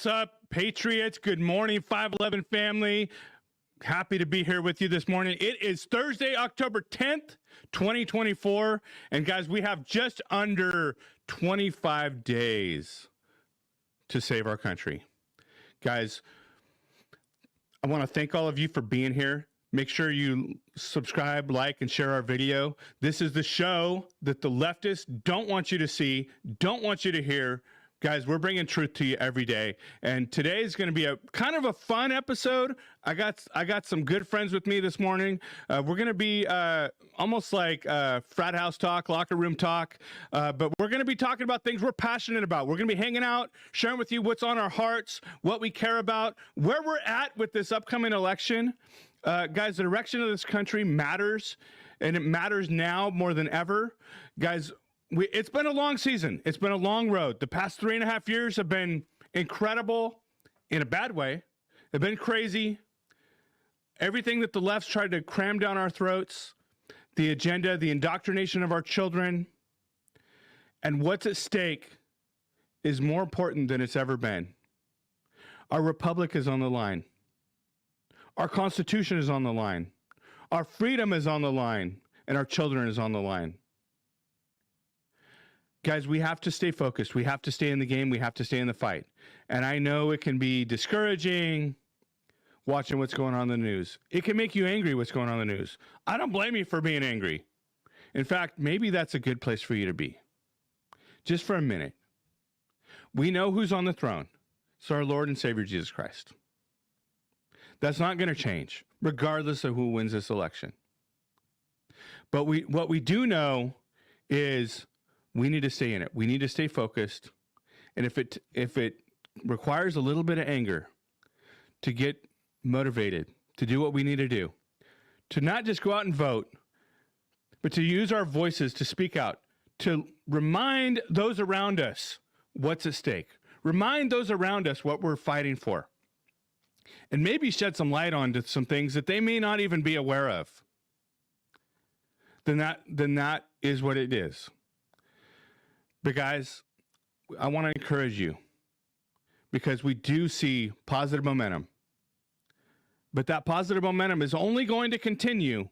What's up, Patriots? Good morning, 511 family. Happy to be here with you this morning. It is Thursday, October 10th, 2024. And guys, we have just under 25 days to save our country. Guys, I want to thank all of you for being here. Make sure you subscribe, like, and share our video. This is the show that the leftists don't want you to see, don't want you to hear. Guys, we're bringing truth to you every day. And today is going to be a kind of a fun episode. I got some good friends with me this morning. We're going to be almost like frat house talk, locker room talk. But we're going to be talking about things we're passionate about. We're going to be hanging out, sharing with you what's on our hearts, what we care about, where we're at with this upcoming election. Guys, the direction of this country matters, and it matters now more than ever. Guys, it's been a long season. It's been a long road. The past 3.5 years have been incredible in a bad way. They've been crazy. Everything that the left's tried to cram down our throats, the agenda, the indoctrination of our children, and what's at stake is more important than it's ever been. Our republic is on the line. Our Constitution is on the line. Our freedom is on the line, and our children is on the line. Guys, we have to stay focused. We have to stay in the game. We have to stay in the fight. And I know it can be discouraging watching what's going on in the news. It can make you angry what's going on in the news. I don't blame you for being angry. In fact, maybe that's a good place for you to be. Just for a minute. We know who's on the throne. It's our Lord and Savior, Jesus Christ. That's not going to change, regardless of who wins this election. But what we do know is we need to stay in it. We need to stay focused. And if it requires a little bit of anger to get motivated, to do what we need to do, to not just go out and vote, but to use our voices to speak out, to remind those around us what's at stake, remind those around us what we're fighting for, and maybe shed some light on to some things that they may not even be aware of, then that is what it is. But guys, I want to encourage you because we do see positive momentum. But that positive momentum is only going to continue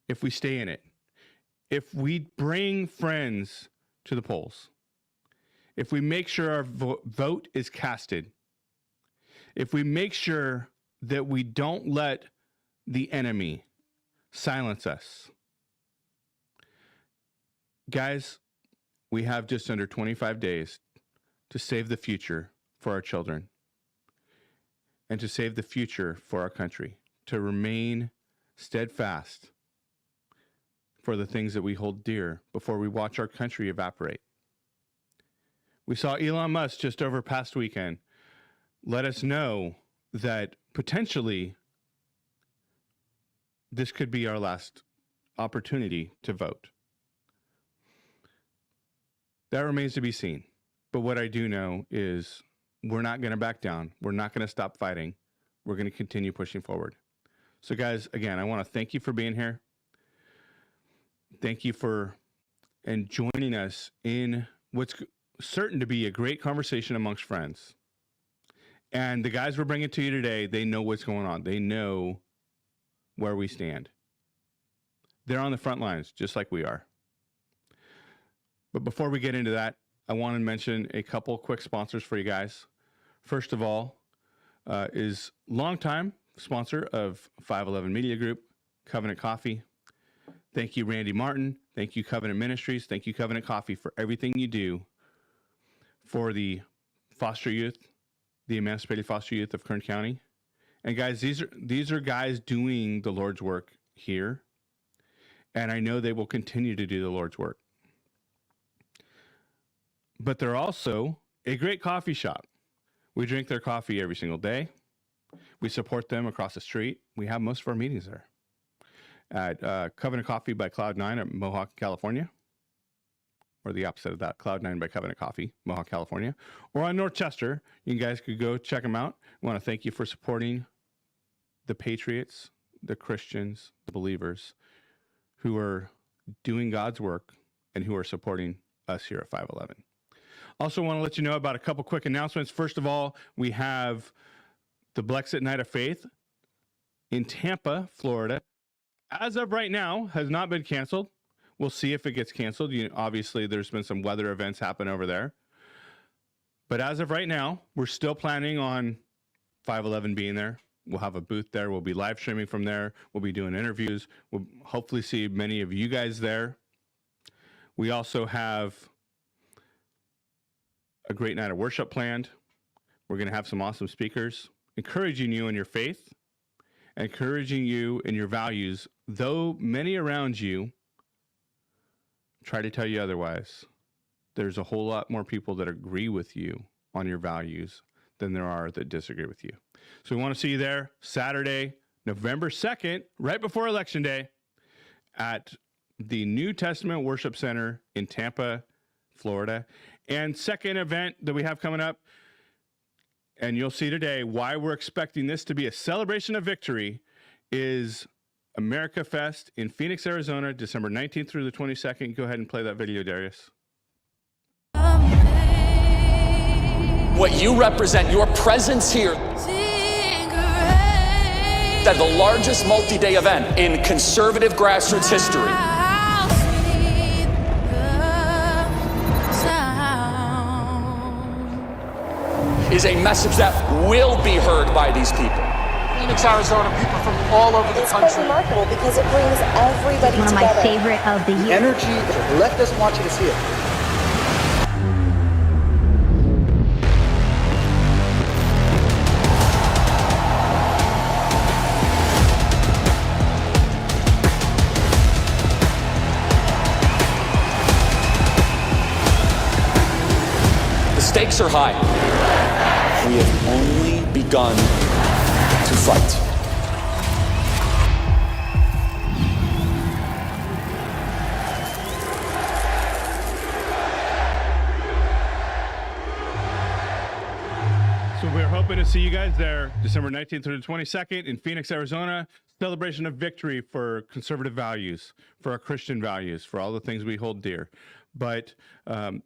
if we stay in it. If we bring friends to the polls. If we make sure our vote is casted. If we make sure that we don't let the enemy silence us. Guys, we have just under 25 days to save the future for our children and to save the future for our country, to remain steadfast for the things that we hold dear before we watch our country evaporate. We saw Elon Musk just over past weekend let us know that potentially this could be our last opportunity to vote. That remains to be seen. But what I do know is we're not going to back down. We're not going to stop fighting. We're going to continue pushing forward. So guys, again, I want to thank you for being here. Thank you for and joining us in what's certain to be a great conversation amongst friends. And the guys we're bringing to you today, they know what's going on. They know where we stand. They're on the front lines, just like we are. But before we get into that, I want to mention a couple quick sponsors for you guys. First of all, is longtime sponsor of 511 Media Group, Covenant Coffee. Thank you, Randy Martin. Thank you, Covenant Ministries. Thank you, Covenant Coffee, for everything you do for the foster youth, the emancipated foster youth of Kern County. And guys, these are guys doing the Lord's work here. And I know they will continue to do the Lord's work. But they're also a great coffee shop. We drink their coffee every single day. We support them across the street. We have most of our meetings there at Covenant Coffee by Cloud9 at Mohawk, California. Or the opposite of that, Cloud9 by Covenant Coffee, Mohawk, California. Or on North Chester. You guys could go check them out. I want to thank you for supporting the Patriots, the Christians, the believers who are doing God's work and who are supporting us here at 511. Also want to let you know about a couple quick announcements. First of all, we have the Blexit Night of Faith in Tampa, Florida. As of right now, has not been canceled. We'll see if it gets canceled. Obviously, there's been some weather events happen over there. But as of right now, we're still planning on 511 being there. We'll have a booth there. We'll be live streaming from there. We'll be doing interviews. We'll hopefully see many of you guys there. We also have a great night of worship planned. We're going to have some awesome speakers, encouraging you in your faith, encouraging you in your values, though many around you try to tell you otherwise. There's a whole lot more people that agree with you on your values than there are that disagree with you. So we want to see you there Saturday, November 2nd, right before Election Day, at the New Testament Worship Center in Tampa, Florida. And second event that we have coming up, and you'll see today why we're expecting this to be a celebration of victory, is America Fest in Phoenix, Arizona, December 19th through the 22nd. Go ahead and play that video, Darius. What you represent, your presence here, that the largest multi-day event in conservative grassroots history. Is a message that will be heard by these people. Phoenix, Arizona, people from all over the country. It's quite remarkable because it brings everybody together. One of my favorite of the year. Energy, the left doesn't want you to see it. The stakes are high. We have only begun to fight. So we're hoping to see you guys there December 19th through the 22nd in Phoenix, Arizona. Celebration of victory for conservative values, for our Christian values, for all the things we hold dear. But I'm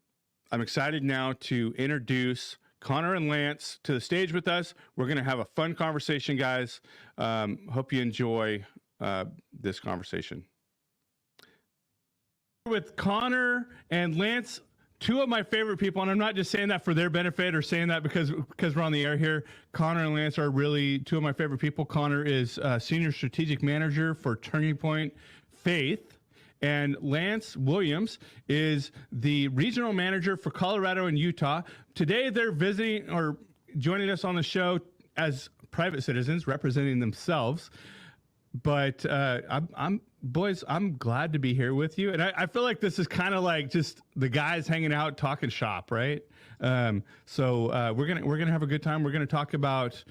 excited now to introduce Connor and Lance to the stage with us. We're going to have a fun conversation, guys. Hope you enjoy this conversation. With Connor and Lance, two of my favorite people, and I'm not just saying that for their benefit or saying that because we're on the air here. Connor and Lance are really two of my favorite people. Connor is Senior Strategic Manager for Turning Point Faith. And Lance Williams is the regional manager for Colorado and Utah. Today, they're visiting or joining us on the show as private citizens representing themselves. But boys, I'm glad to be here with you. And I feel like this is kind of like just the guys hanging out, talking shop, right? So we're gonna have a good time. We're gonna talk about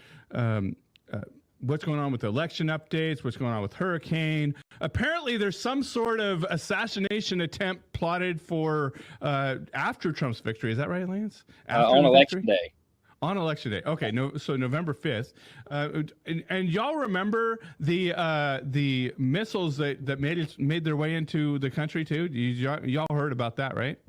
what's going on with the election updates, what's going on with Hurricane. Apparently, there's some sort of assassination attempt plotted for after Trump's victory. Is that right, Lance? On election day. On election day. Okay, so November 5th. And y'all remember the missiles that made their way into the country too? Y'all heard about that, right?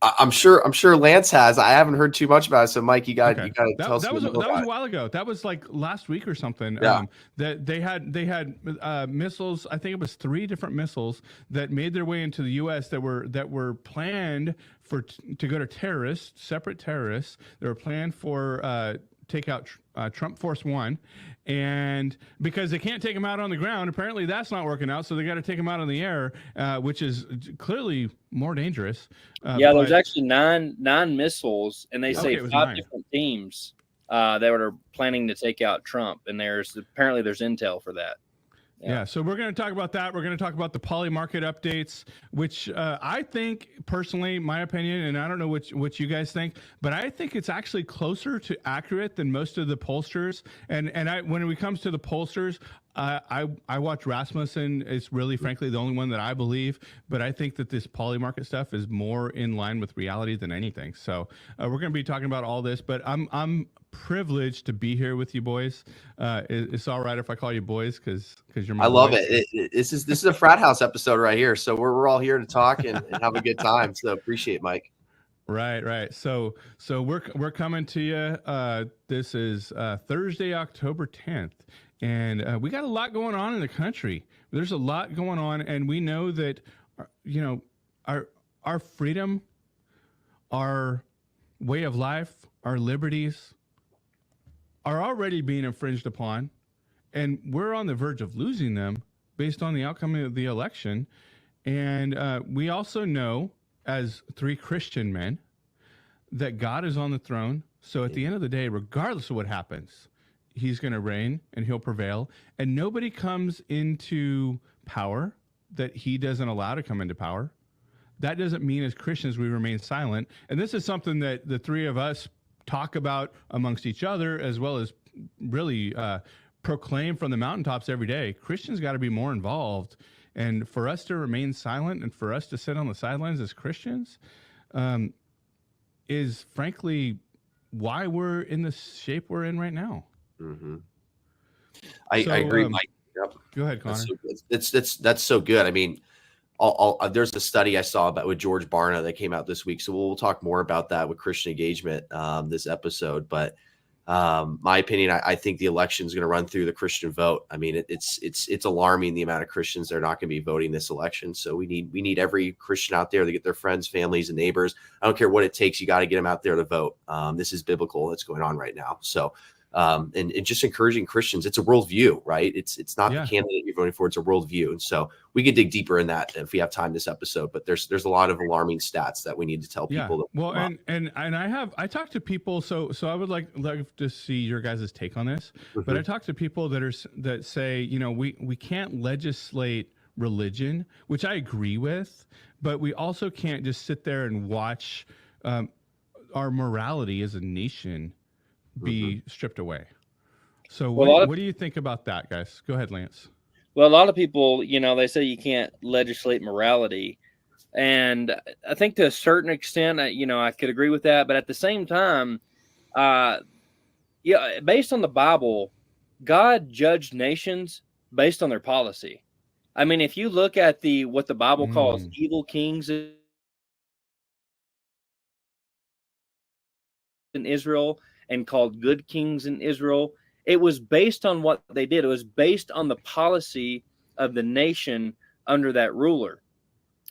I'm sure Lance has. I haven't heard too much about it. So Mike, you got to tell us. That was a while ago. That was like last week or something. Yeah. That they had missiles. I think it was 3 different missiles that made their way into the U.S. that were planned to go to terrorists, separate terrorists. They were planned for take out Trump Force One, and because they can't take them out on the ground, apparently that's not working out. So they got to take them out in the air, which is clearly more dangerous. There's actually nine missiles, and they say 5 different teams that are planning to take out Trump, and there's intel for that. Yeah, so we're going to talk about that. We're going to talk about the poly market updates, which I think, personally, my opinion, and I don't know what you guys think, but I think it's actually closer to accurate than most of the pollsters. And when it comes to the pollsters, I watch Rasmussen. It's really, frankly, the only one that I believe. But I think that this poly market stuff is more in line with reality than anything. So we're going to be talking about all this. But I'm privileged to be here with you boys. It's all right if I call you boys because you're my I love boys. it. This is a frat house episode right here. So we're all here to talk and have a good time. So appreciate it, Mike. Right. So we're coming to you. This is Thursday, October 10th, and we got a lot going on in the country. There's a lot going on, and we know that our freedom, our way of life, our liberties are already being infringed upon, and we're on the verge of losing them based on the outcome of the election. And we also know, as three Christian men, that God is on the throne. So at the end of the day, regardless of what happens, he's going to reign and he'll prevail. And nobody comes into power that he doesn't allow to come into power. That doesn't mean as Christians we remain silent. And this is something that the three of us talk about amongst each other, as well as really proclaim from the mountaintops every day. Christians got to be more involved. And for us to remain silent and for us to sit on the sidelines as Christians is frankly why we're in the shape we're in right now. Mm-hmm. I agree, Mike. Yep. Go ahead, Connor. That's so good. I mean, there's a study I saw about with George Barna that came out this week. So we'll talk more about that with Christian engagement this episode. But my opinion, I think the election is going to run through the Christian vote. I mean, it's alarming the amount of Christians that are not going to be voting this election. So we need every Christian out there to get their friends, families, and neighbors. I don't care what it takes. You got to get them out there to vote. This is biblical. That's going on right now. So and just encouraging Christians. It's a worldview, right? It's not the candidate you're voting for. It's a worldview. And so we can dig deeper in that if we have time this episode, but there's a lot of alarming stats that we need to tell people. Well, and I talk to people. So I would like to see your guys' take on this, but I talk to people that say, we can't legislate religion, which I agree with, but we also can't just sit there and watch our morality as a nation be stripped away. So what do you think about that, guys? Go ahead, Lance. Well, a lot of people, they say you can't legislate morality. And I think to a certain extent, I could agree with that. But at the same time, based on the Bible, God judged nations based on their policy. I mean, if you look at what the Bible calls evil kings in Israel and called good kings in Israel, it was based on what they did. It was based on the policy of the nation under that ruler.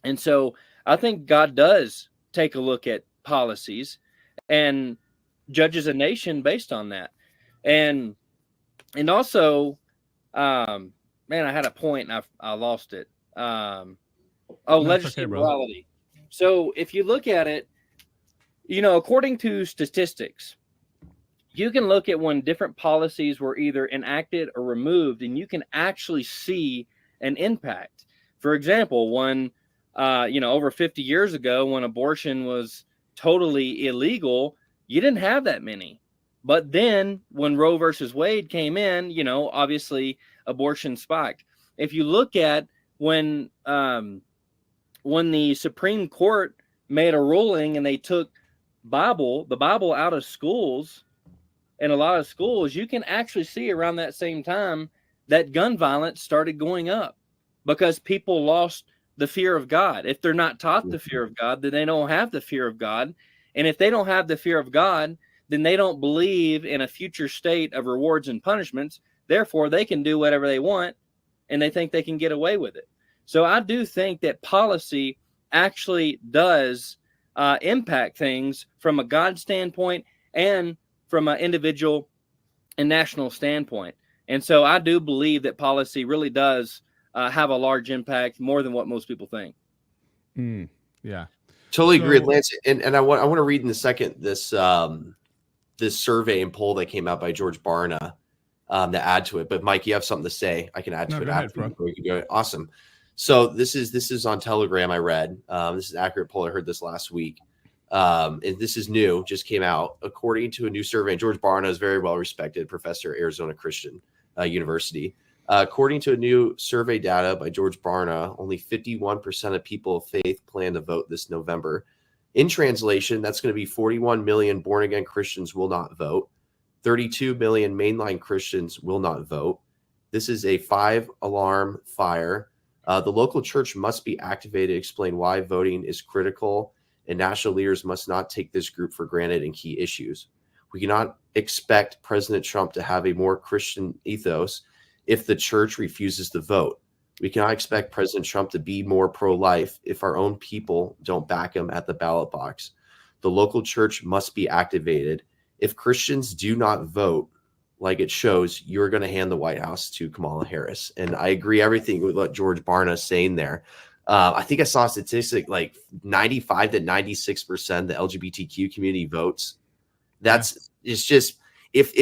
And so I think God does take a look at policies and judges a nation based on that. And also, I had a point and I lost it. Legislative morality. So if you look at it, according to statistics, you can look at when different policies were either enacted or removed, and you can actually see an impact. For example, when, over 50 years ago, when abortion was totally illegal, you didn't have that many. But then when Roe versus Wade came in, obviously abortion spiked. If you look at when the Supreme Court made a ruling and they took the Bible out of schools, in a lot of schools, you can actually see around that same time that gun violence started going up because people lost the fear of God. If they're not taught the fear of God, then they don't have the fear of God. And if they don't have the fear of God, then they don't believe in a future state of rewards and punishments. Therefore, they can do whatever they want, and they think they can get away with it. So I do think that policy actually does impact things from a God standpoint and from an individual and national standpoint. And so I do believe that policy really does have a large impact, more than what most people think. Yeah. Totally agree with Lance. And I want to read in a second this survey and poll that came out by George Barna to add to it. But Mike, you have something to say. I can add to it. Go ahead, bro. We can go. Awesome. So this is on Telegram. I read this is an accurate poll. I heard this last week. And this is new, just came out. According to a new survey, and George Barna is very well respected professor at Arizona Christian University. According to a new survey data by George Barna, only 51% of people of faith plan to vote this November. In translation, that's going to be 41 million born-again Christians will not vote. 32 million mainline Christians will not vote. This is a 5-alarm fire. The local church must be activated to explain why voting is critical and national leaders must not take this group for granted in key issues. We cannot expect President Trump to have a more Christian ethos if the church refuses to vote. We cannot expect President Trump to be more pro-life if our own people don't back him at the ballot box. The local church must be activated. If Christians do not vote like it shows, you're going to hand the White House to Kamala Harris. And I agree everything with what George Barna is saying there. I think I saw a statistic like 95 to 96% the LGBTQ community votes. It's just if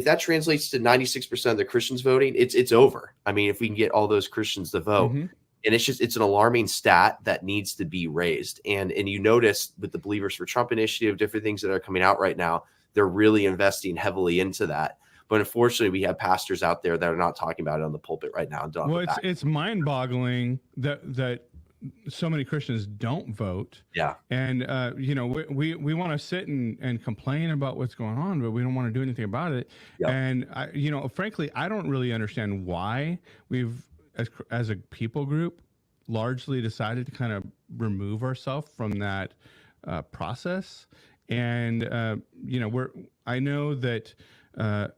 that translates to 96% of the Christians voting, it's over. I mean, if we can get all those Christians to vote, and it's an alarming stat that needs to be raised. And you notice with the Believers for Trump initiative, different things that are coming out right now, they're really investing heavily into that. But unfortunately, we have pastors out there that are not talking about it on the pulpit right now. Well, it's mind-boggling that so many Christians don't vote. Yeah. And, we want to sit and complain about what's going on, but we don't want to do anything about it. Yep. And, frankly, I don't really understand why we've, as a people group, largely decided to kind of remove ourselves from that process. And, I know that, I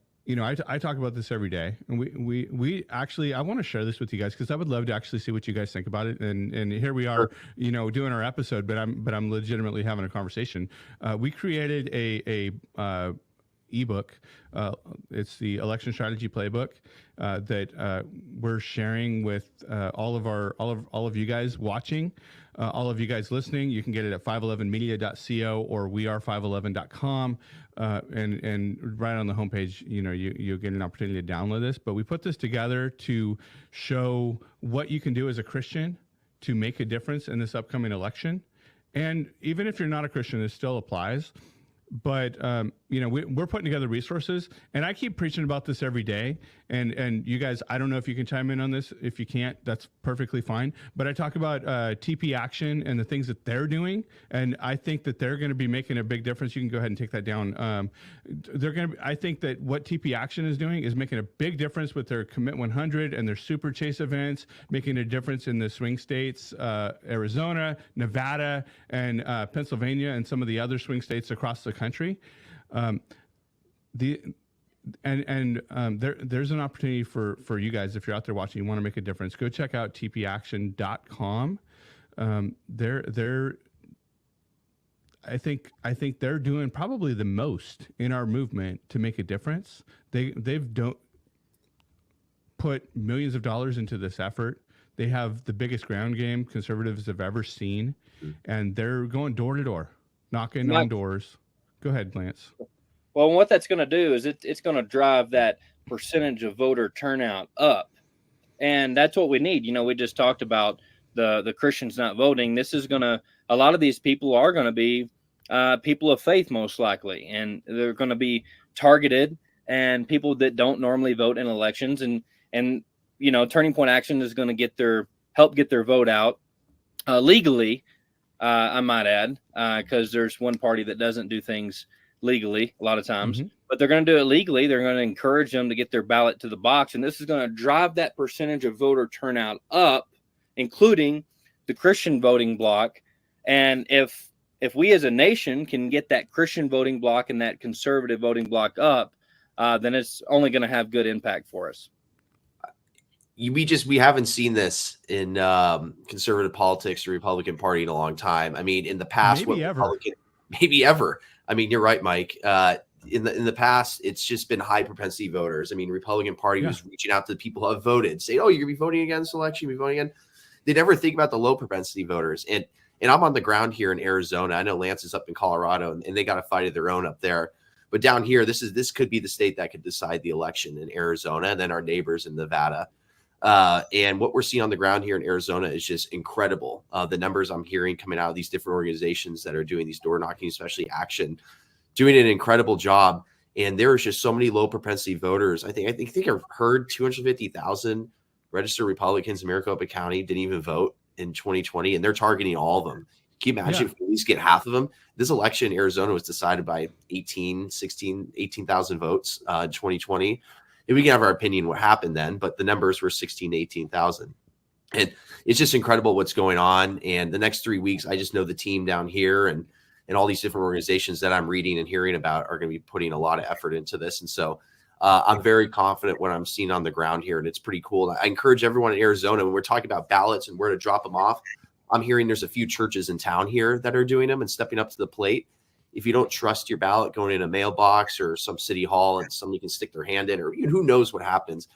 talk about this every day, and we actually, I want to share this with you guys because I would love to actually see what you guys think about it. And here we are, doing our episode, but I'm legitimately having a conversation. We created a ebook. It's the Election Strategy Playbook that we're sharing with all of you guys watching. All of you guys listening, you can get it at 511media.co or weare511.com. And right on the homepage, you'll get an opportunity to download this. But we put this together to show what you can do as a Christian to make a difference in this upcoming election. And even if you're not a Christian, this still applies. But, we're putting together resources, and I keep preaching about this every day. And you guys, I don't know if you can chime in on this. If you can't, that's perfectly fine. But I talk about TP Action and the things that they're doing. And I think that they're going to be making a big difference. You can go ahead and take that down. I think that what TP Action is doing is making a big difference with their Commit 100 and their Super Chase events, making a difference in the swing states, Arizona, Nevada, and Pennsylvania, and some of the other swing states across the country. There's an opportunity for you guys, if you're out there watching, you want to make a difference, go check out tpaction.com. I think they're doing probably the most in our movement to make a difference. They've put millions of dollars into this effort. They have the biggest ground game conservatives have ever seen, and they're going door to door, knocking on doors. Go ahead, Lance. Well, what that's going to do is it's going to drive that percentage of voter turnout up. And that's what we need. We just talked about the Christians not voting. This is a lot of these people are going to be people of faith, most likely. And they're going to be targeted, and people that don't normally vote in elections. And Turning Point Action is going to help get their vote out legally. I might add, because there's one party that doesn't do things legally a lot of times, but they're going to do it legally. They're going to encourage them to get their ballot to the box. And this is going to drive that percentage of voter turnout up, including the Christian voting bloc. And if we as a nation can get that Christian voting bloc and that conservative voting bloc up, then it's only going to have good impact for us. We haven't seen this in conservative politics or Republican Party in a long time. I mean, in the past, maybe ever. I mean, you're right, Mike. In the past, it's just been high propensity voters. I mean, Republican Party was reaching out to the people who have voted, saying, "Oh, you're gonna be voting again this election. You're voting again." They never think about the low propensity voters. And I'm on the ground here in Arizona. I know Lance is up in Colorado, and they got a fight of their own up there. But down here, this could be the state that could decide the election in Arizona, and then our neighbors in Nevada. And what we're seeing on the ground here in Arizona is just incredible. The numbers I'm hearing coming out of these different organizations that are doing these door knocking, especially Action, doing an incredible job. And there is just so many low propensity voters. I think I've heard 250,000 registered Republicans in Maricopa County didn't even vote in 2020, and they're targeting all of them. Can you imagine if we at least get half of them? This election in Arizona was decided by 18,000 votes in 2020. And we can have our opinion what happened then, but the numbers were 16 to 18,000. And it's just incredible what's going on. And the next 3 weeks, I just know the team down here and all these different organizations that I'm reading and hearing about are going to be putting a lot of effort into this. And so I'm very confident what I'm seeing on the ground here, and it's pretty cool. I encourage everyone in Arizona, when we're talking about ballots and where to drop them off, I'm hearing there's a few churches in town here that are doing them and stepping up to the plate. If you don't trust your ballot going in a mailbox or some city hall and somebody can stick their hand in, or who knows what happens.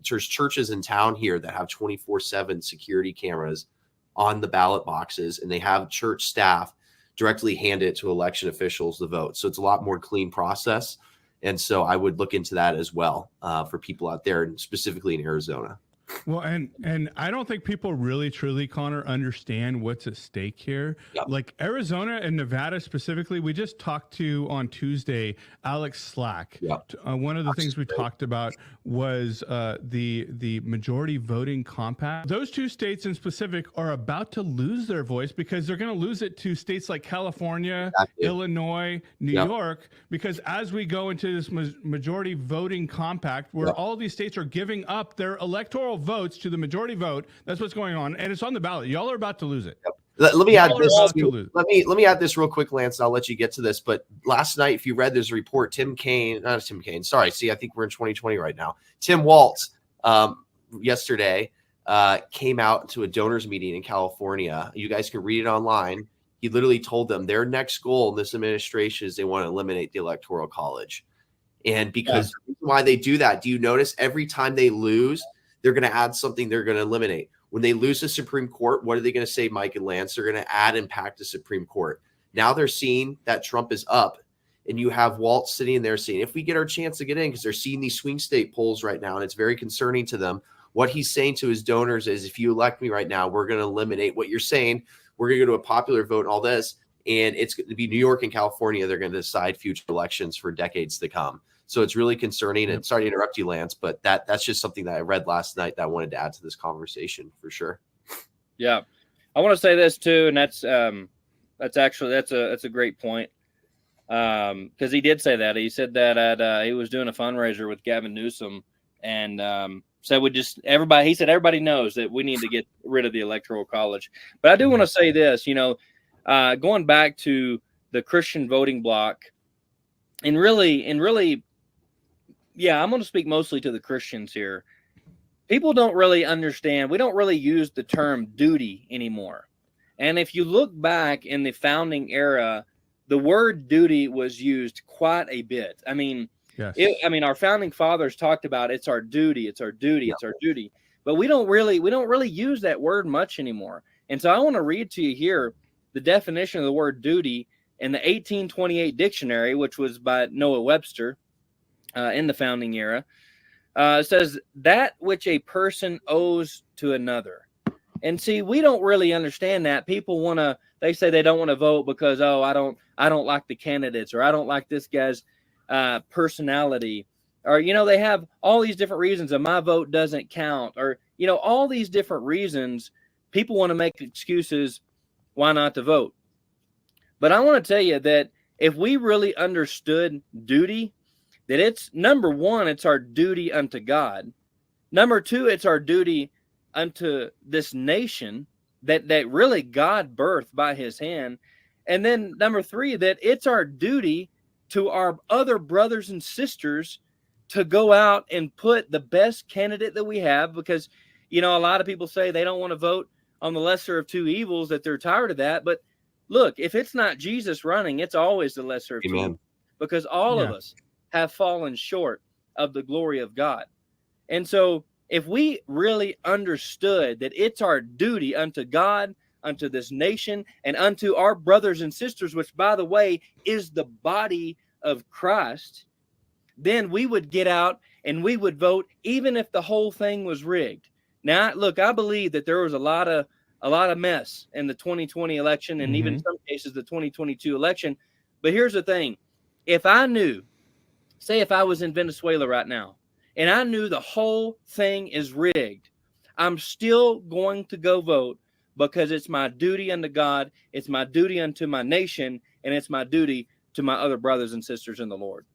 There's churches in town here that have 24/7 security cameras on the ballot boxes, and they have church staff directly hand it to election officials to vote. So it's a lot more clean process. And so I would look into that as well for people out there, and specifically in Arizona. Well, and I don't think people really, truly, Connor, understand what's at stake here. Yep. Like Arizona and Nevada specifically, we just talked to on Tuesday, Alex Slack. Yep. One of the things we talked about was the majority voting compact. Those two states in specific are about to lose their voice because they're going to lose it to states like California, Illinois, New York, because as we go into this majority voting compact, where all these states are giving up their electoral votes to the majority vote, that's what's going on, and it's on the ballot. Y'all are about to lose it. Let me add this. Let me add this real quick, Lance. And I'll let you get to this. But last night, if you read this report, Tim Kaine. Sorry, see, I think we're in 2020 right now. Tim Walz yesterday came out to a donors meeting in California. You guys can read it online. He literally told them their next goal in this administration is they want to eliminate the Electoral College. And because why they do that, do you notice every time they lose, they're going to add something they're going to eliminate? When they lose the Supreme Court, what are they going to say, Mike and Lance? They're going to add and pack the Supreme Court. Now they're seeing that Trump is up, and you have Waltz sitting there saying, if we get our chance to get in, because they're seeing these swing state polls right now, and it's very concerning to them. What he's saying to his donors is, if you elect me right now, we're going to eliminate what you're saying. We're going to go to a popular vote and all this, and it's going to be New York and California. They're going to decide future elections for decades to come. So it's really concerning. And sorry to interrupt you, Lance, but that's just something that I read last night that I wanted to add to this conversation for sure. Yeah, I want to say this too, and that's a great point, because he did say that. He said that he was doing a fundraiser with Gavin Newsom, and said everybody knows that we need to get rid of the Electoral College. But I do want to say this, going back to the Christian voting bloc, and really. Yeah, I'm going to speak mostly to the Christians here. People don't really understand. We don't really use the term duty anymore. And if you look back in the founding era, the word duty was used quite a bit. I mean, our founding fathers talked about it's our duty, it's our duty, it's our duty. But we don't really use that word much anymore. And so I want to read to you here the definition of the word duty in the 1828 dictionary, which was by Noah Webster. In the founding era, it says that which a person owes to another. And see, we don't really understand that. People they say they don't want to vote because, I don't like the candidates, or I don't like this guy's personality, or, they have all these different reasons, and my vote doesn't count, or, all these different reasons. People want to make excuses why not to vote. But I want to tell you that if we really understood duty, that it's, number one, it's our duty unto God. Number two, it's our duty unto this nation that really God birthed by his hand. And then number three, that it's our duty to our other brothers and sisters to go out and put the best candidate that we have, because, a lot of people say they don't want to vote on the lesser of two evils, that they're tired of that. But look, if it's not Jesus running, it's always the lesser of two evils, because all of us have fallen short of the glory of God. And so if we really understood that it's our duty unto God, unto this nation, and unto our brothers and sisters, which, by the way, is the body of Christ, then we would get out and we would vote, even if the whole thing was rigged. Now, look, I believe that there was a lot of mess in the 2020 election, and even in some cases the 2022 election. But here's the thing. If I knew, say if I was in Venezuela right now, and I knew the whole thing is rigged, I'm still going to go vote, because it's my duty unto God, it's my duty unto my nation, and it's my duty to my other brothers and sisters in the Lord.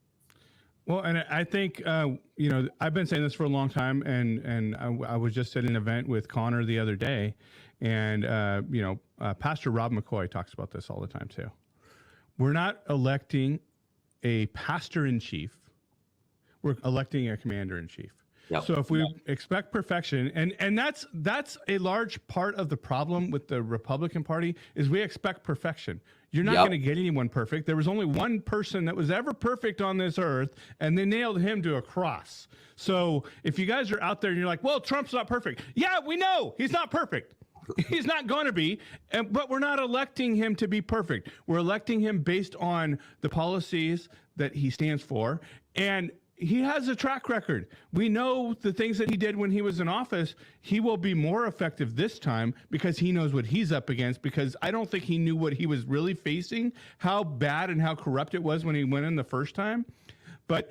Well, and I think I've been saying this for a long time, and I was just at an event with Connor the other day, and Pastor Rob McCoy talks about this all the time too. We're not electing a pastor in chief; we're electing a commander in chief. Yep. So if we expect perfection, and that's a large part of the problem with the Republican Party is we expect perfection. You're not going to get anyone perfect. There was only one person that was ever perfect on this earth, and they nailed him to a cross. So if you guys are out there and you're like, well, Trump's not perfect. Yeah, we know he's not perfect. He's not going to be, but we're not electing him to be perfect. We're electing him based on the policies that he stands for, and he has a track record. We know the things that he did when he was in office. He will be more effective this time because he knows what he's up against, because I don't think he knew what he was really facing, how bad and how corrupt it was when he went in the first time. But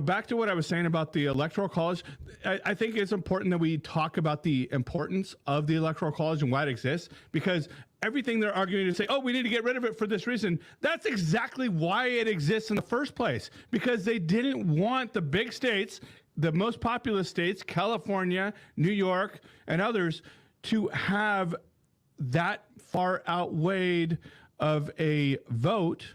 back to what I was saying about the Electoral College, I think it's important that we talk about the importance of the Electoral College and why it exists, because everything they're arguing to say, oh, we need to get rid of it for this reason, that's exactly why it exists in the first place, because they didn't want the big states, the most populous states, California, New York, and others, to have that far outweighed of a vote,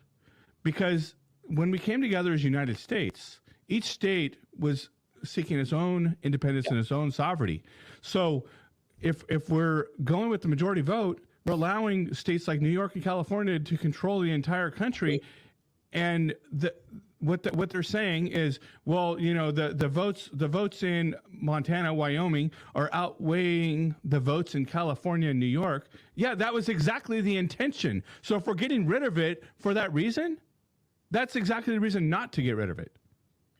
because when we came together as United States, each state was seeking its own independence and its own sovereignty. So if we're going with the majority vote, we're allowing states like New York and California to control the entire country. And what they're saying is, well, the votes in Montana, Wyoming are outweighing the votes in California and New York. Yeah, that was exactly the intention. So if we're getting rid of it for that reason, that's exactly the reason not to get rid of it.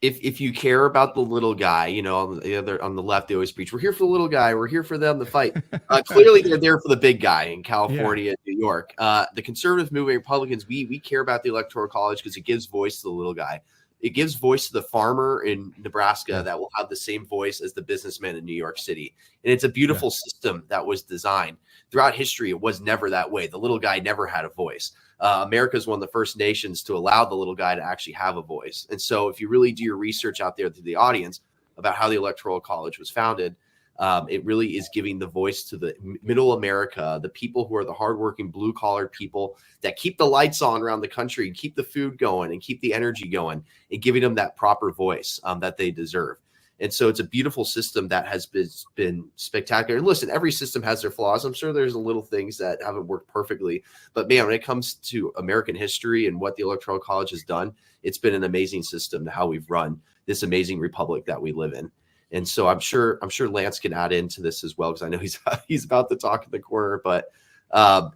If you care about the little guy, on the left, they always preach, we're here for the little guy, we're here for them to fight. Clearly, they're there for the big guy in California and New York. The conservative movement, Republicans, we care about the Electoral College because it gives voice to the little guy. It gives voice to the farmer in Nebraska that will have the same voice as the businessman in New York City. And it's a beautiful system that was designed. Throughout history, it was never that way. The little guy never had a voice. America is one of the first nations to allow the little guy to actually have a voice. And so if you really do your research out there to the audience about how the Electoral College was founded, it really is giving the voice to the middle America, the people who are the hardworking blue collar people that keep the lights on around the country and keep the food going and keep the energy going, and giving them that proper voice that they deserve. And so it's a beautiful system that has been spectacular. And listen, every system has their flaws. I'm sure there's little things that haven't worked perfectly. But man, when it comes to American history and what the Electoral College has done, it's been an amazing system to how we've run this amazing republic that we live in. And so I'm sure Lance can add into this as well, because I know he's about to talk in the corner. But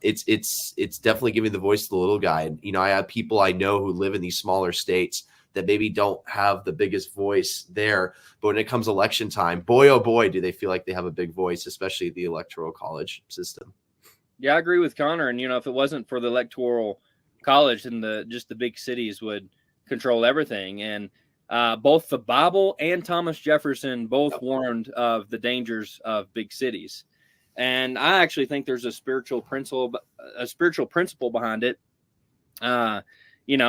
it's definitely giving the voice to the little guy. And I have people I know who live in these smaller states that maybe don't have the biggest voice there, but when it comes election time, boy, oh boy, do they feel like they have a big voice, especially the Electoral College system. Yeah, I agree with Connor. And, if it wasn't for the Electoral College, then just the big cities would control everything. And both the Bible and Thomas Jefferson both warned of the dangers of big cities. And I actually think there's a spiritual principle behind it. I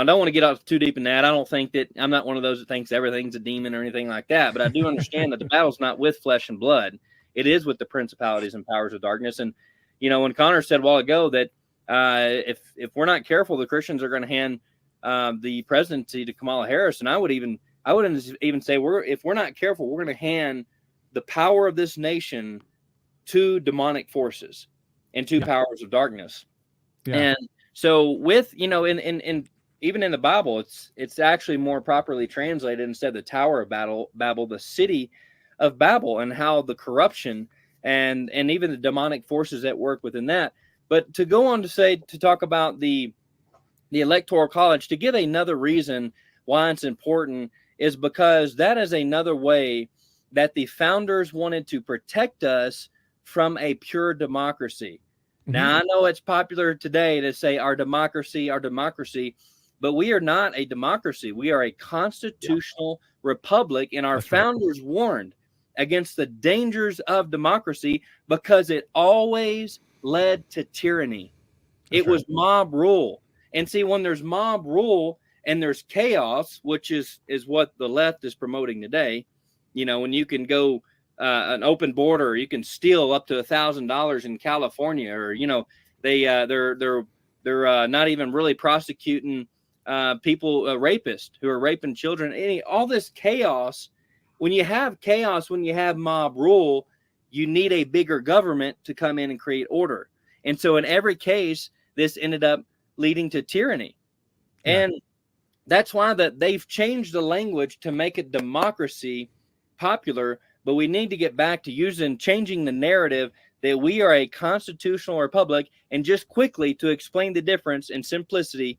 don't want to get off too deep in that. I don't think that I'm not one of those that thinks everything's a demon or anything like that. But I do understand that the battle's not with flesh and blood. It is with the principalities and powers of darkness. And, when Connor said a while ago that if we're not careful, the Christians are going to hand the presidency to Kamala Harris. And I wouldn't even say if we're not careful, we're going to hand the power of this nation to demonic forces and to powers of darkness. Yeah. And so with, in even in the Bible, it's actually more properly translated instead of the Tower of Babel, the city of Babel, and how the corruption and even the demonic forces at work within that. But to go on to talk about the Electoral College, to give another reason why it's important, is because that is another way that the founders wanted to protect us from a pure democracy. Mm-hmm. Now, I know it's popular today to say our democracy, but we are not a democracy. We are a constitutional republic, and our founders warned against the dangers of democracy because it always led to tyranny. It was mob rule. And see, when there's mob rule and there's chaos, which is what the left is promoting today. You know, when you can go an open border, you can steal up to $1,000 in California, or you know, they're not even really prosecuting people, rapists who are raping children. All this chaos. When you have chaos, when you have mob rule, you need a bigger government to come in and create order. And so in every case, this ended up leading to tyranny. Yeah. And that's why that they've changed the language to make it democracy popular. But we need to get back to changing the narrative that we are a constitutional republic. And just quickly to explain the difference in simplicity,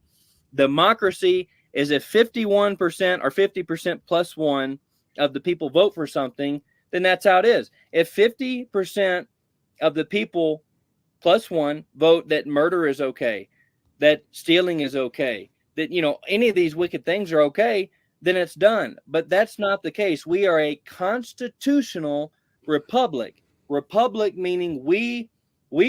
democracy is if 51% or 50% plus one of the people vote for something, then that's how it is. If 50% of the people plus one vote that murder is okay, that stealing is okay, that, you know, any of these wicked things are okay, then it's done. But that's not the case. We are a constitutional republic. Republic meaning we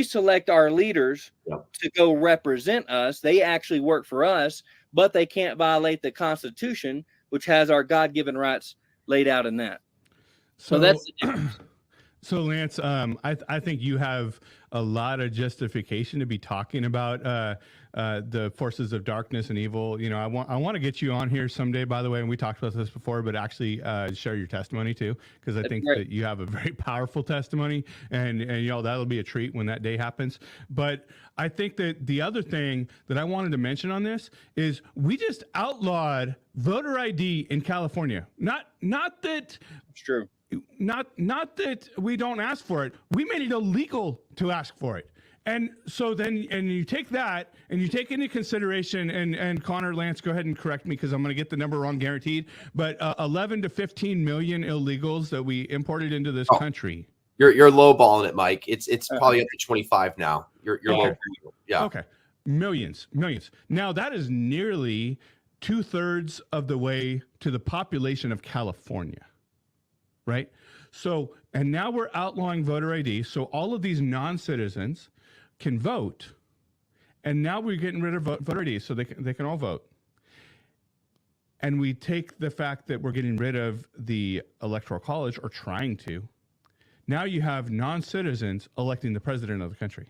select our leaders to go represent us. They actually work for us, but they can't violate the Constitution, which has our God-given rights laid out in that. So that's the difference. So Lance, I think you have a lot of justification to be talking about the forces of darkness and evil. You know, I want to get you on here someday, by the way, and we talked about this before, but actually share your testimony too, because I think that you have a very powerful testimony, and you know, that'll be a treat when that day happens. But I think that the other thing that I wanted to mention on this is we just outlawed voter ID in California. Not that it's true. Not that we don't ask for it. We made it illegal to ask for it. And so then, and you take that and you take into consideration, and Connor, Lance, go ahead and correct me because I'm going to get the number wrong guaranteed, but 11 to 15 million illegals that we imported into this country. You're lowballing it, Mike. It's probably up to 25 now. You're low. Yeah. Okay. Millions. Now that is nearly 2/3 of the way to the population of California. Right. So, and now we're outlawing voter ID. So all of these non-citizens can vote. And now we're getting rid of voter ID so they can all vote. And we take the fact that we're getting rid of the Electoral College, or trying to. Now you have non-citizens electing the president of the country.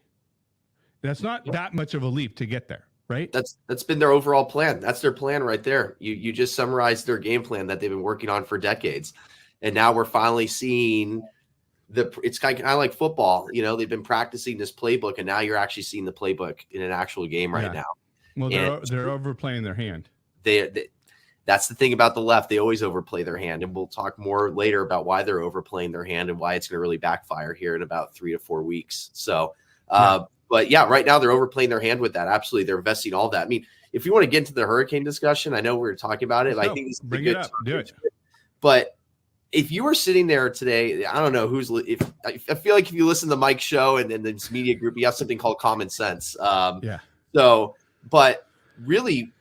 That's not that much of a leap to get there, right? That's been their overall plan. That's their plan right there. You just summarized their game plan that they've been working on for decades. And now we're finally seeing it's kind of like football. You know, they've been practicing this playbook, and now you're actually seeing the playbook in an actual game right now. Well, they're overplaying their hand. That's the thing about the left. They always overplay their hand. And we'll talk more later about why they're overplaying their hand and why it's going to really backfire here in about 3 to 4 weeks. So, but yeah, right now they're overplaying their hand with that. Absolutely. They're investing all that. I mean, if you want to get into the hurricane discussion, I know we were talking about it. I think this is bring it up. Do it. But if you were sitting there today, I don't know I feel like if you listen to Mike's show and this media group, you have something called common sense. So, but really,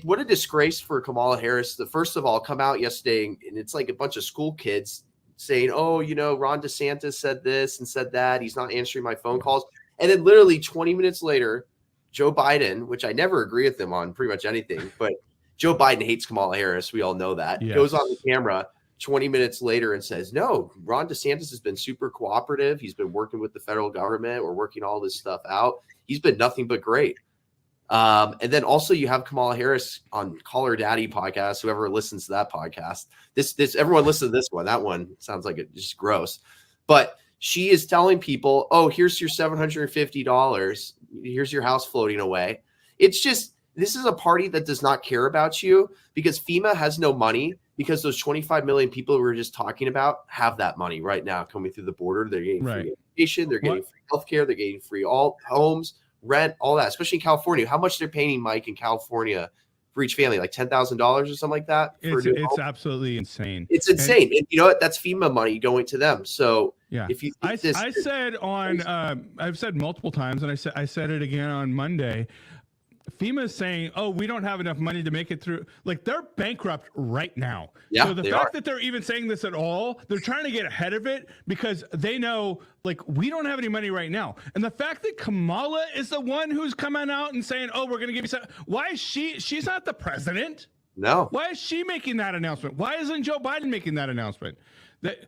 what a disgrace for Kamala Harris. First of all, come out yesterday and it's like a bunch of school kids saying, oh, you know, Ron DeSantis said this and said that. He's not answering my phone calls. And then literally 20 minutes later, Joe Biden, which I never agree with him on pretty much anything, but Joe Biden hates Kamala Harris. We all know that. Yes. Goes on the camera 20 minutes later and says, no, Ron DeSantis has been super cooperative. He's been working with the federal government. We're working all this stuff out. He's been nothing but great. And then also you have Kamala Harris on Call Her Daddy podcast. Whoever listens to that podcast, everyone listen to this one. That one sounds like it's just gross, but she is telling people, oh, here's your $750. Here's your house floating away. It's just, this is a party that does not care about you because FEMA has no money, because those 25 million people we were just talking about have that money right now coming through the border. They're getting free education. They're getting free healthcare. They're getting free all homes, rent, all that, especially in California. How much they're paying, Mike, in California for each family? Like $10,000 or something like that? It's absolutely insane. It's insane. And you know what? That's FEMA money going to them. So yeah, if you I said on, I've said multiple times, and I said it again on Monday, FEMA is saying, "Oh, we don't have enough money to make it through." Like they're bankrupt right now. Yeah, so the they fact are. that they're even saying this at all, they're trying to get ahead of it because they know, like, we don't have any money right now. And the fact that Kamala is the one who's coming out and saying, "Oh, we're going to give you some," why is she? She's not the president. No. Why is she making that announcement? Why isn't Joe Biden making that announcement? That